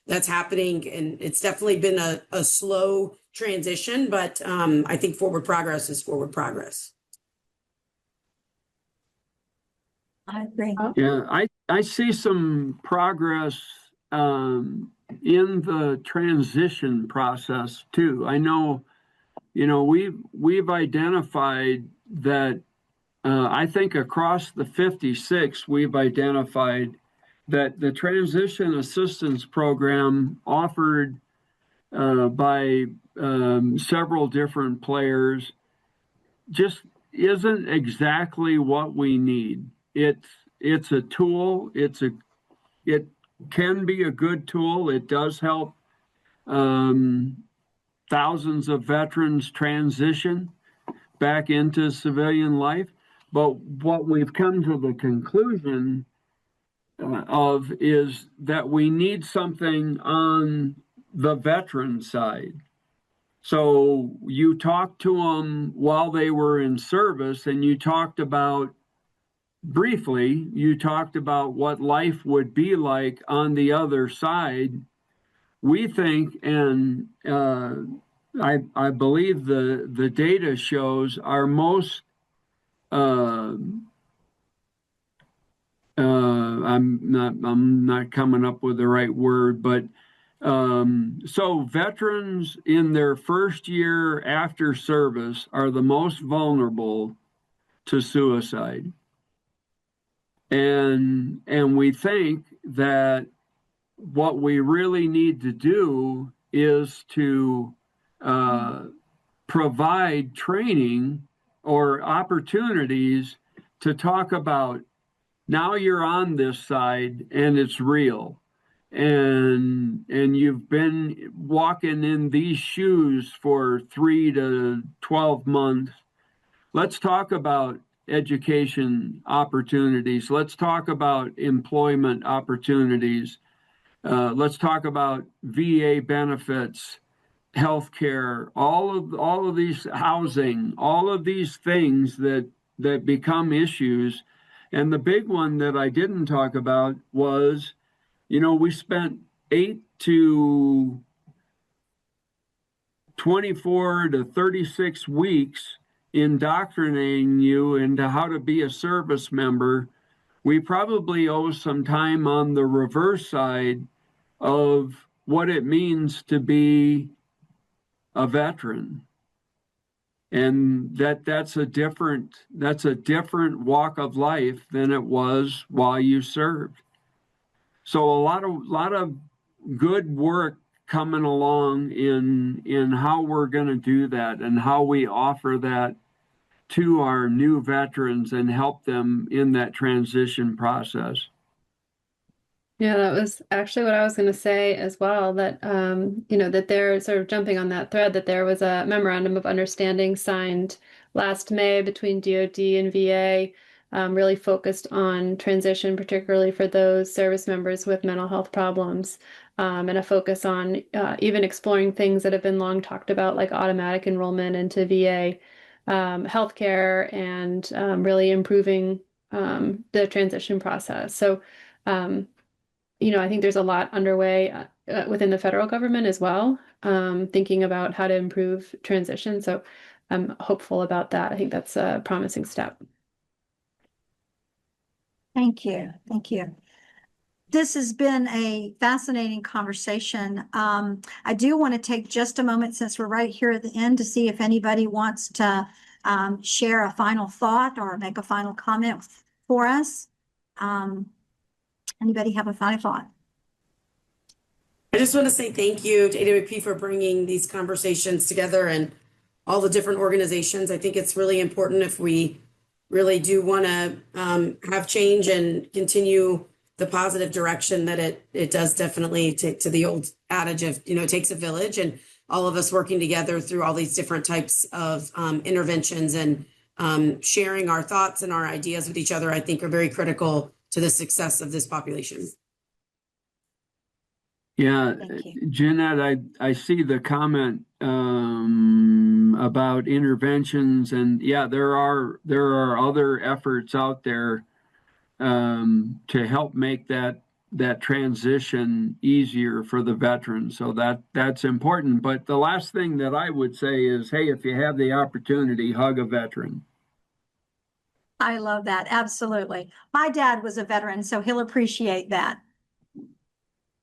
that's happening. And it's definitely been a slow transition, but I think forward progress is forward progress. I agree. Yeah, I see some progress in the transition process too. I know, we've identified that I think across the 56, we've identified that the transition assistance program offered by several different players just isn't exactly what we need. It's a tool. It can be a good tool. It does help thousands of veterans transition back into civilian life. But what we've come to the conclusion of is that we need something on the veteran side. So you talked to them while they were in service, and you talked about briefly, you talked about what life would be like on the other side. We think, and I believe the data shows our most, I'm not coming up with the right word, but so veterans in their first year after service are the most vulnerable to suicide. And we think that what we really need to do is to provide training or opportunities to talk about, now you're on this side and it's real. And you've been walking in these shoes for 3 to 12 months. Let's talk about education opportunities. Let's talk about employment opportunities. Let's talk about VA benefits, healthcare, all of these, housing, all of these things that become issues. And the big one that I didn't talk about was, we spent 8 to 24 to 36 weeks indoctrinating you into how to be a service member. We probably owe some time on the reverse side of what it means to be a veteran. And that's a different walk of life than it was while you served. So a lot of good work coming along in how we're going to do that and how we offer that to our new veterans and help them in that transition process. Yeah, that was actually what I was going to say as well, that, that they're sort of jumping on that thread, that there was a memorandum of understanding signed last May between DoD and VA, really focused on transition, particularly for those service members with mental health problems, and a focus on even exploring things that have been long talked about, like automatic enrollment into VA healthcare, and really improving the transition process. So, I think there's a lot underway within the federal government as well, thinking about how to improve transition. So I'm hopeful about that. I think that's a promising step. Thank you. Thank you. This has been a fascinating conversation. I do want to take just a moment, since we're right here at the end, to see if anybody wants to share a final thought or make a final comment for us. Anybody have a final thought? I just want to say thank you to AWP for bringing these conversations together and all the different organizations. I think it's really important if we really do want to have change and continue the positive direction that it does definitely take to the old adage of, it takes a village, and all of us working together through all these different types of interventions and sharing our thoughts and our ideas with each other, I think are very critical to the success of this population. Yeah, Thank you. Jeanette, I see the comment about interventions, and yeah, there are other efforts out there to help make that transition easier for the veterans. So that's important. But the last thing that I would say is, hey, if you have the opportunity, hug a veteran. I love that. Absolutely. My dad was a veteran, so he'll appreciate that.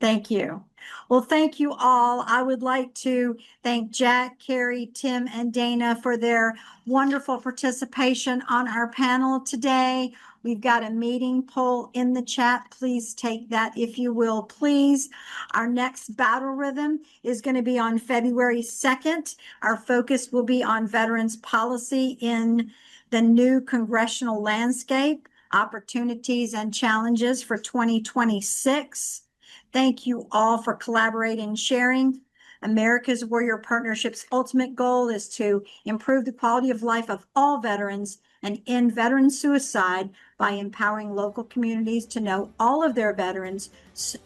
Thank you. Well, thank you all. I would like to thank Jack, Carrie, Tim, and Dana for their wonderful participation on our panel today. We've got a meeting poll in the chat. Please take that if you will, please. Our next battle rhythm is going to be on February 2nd. Our focus will be on veterans policy in the new congressional landscape, opportunities and challenges for 2026. Thank you all for collaborating and sharing. America's Warrior Partnership's ultimate goal is to improve the quality of life of all veterans and end veteran suicide by empowering local communities to know all of their veterans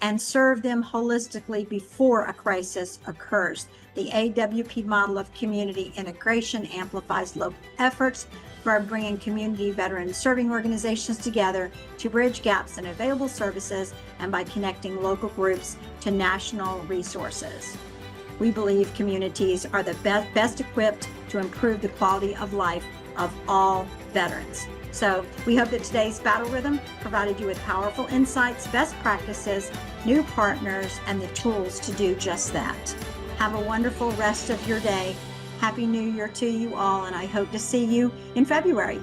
and serve them holistically before a crisis occurs. The AWP model of community integration amplifies local efforts by bringing community veteran serving organizations together to bridge gaps in available services and by connecting local groups to national resources. We believe communities are the best equipped to improve the quality of life of all veterans. So we hope that today's battle rhythm provided you with powerful insights, best practices, new partners, and the tools to do just that. Have a wonderful rest of your day. Happy New Year to you all, and I hope to see you in February.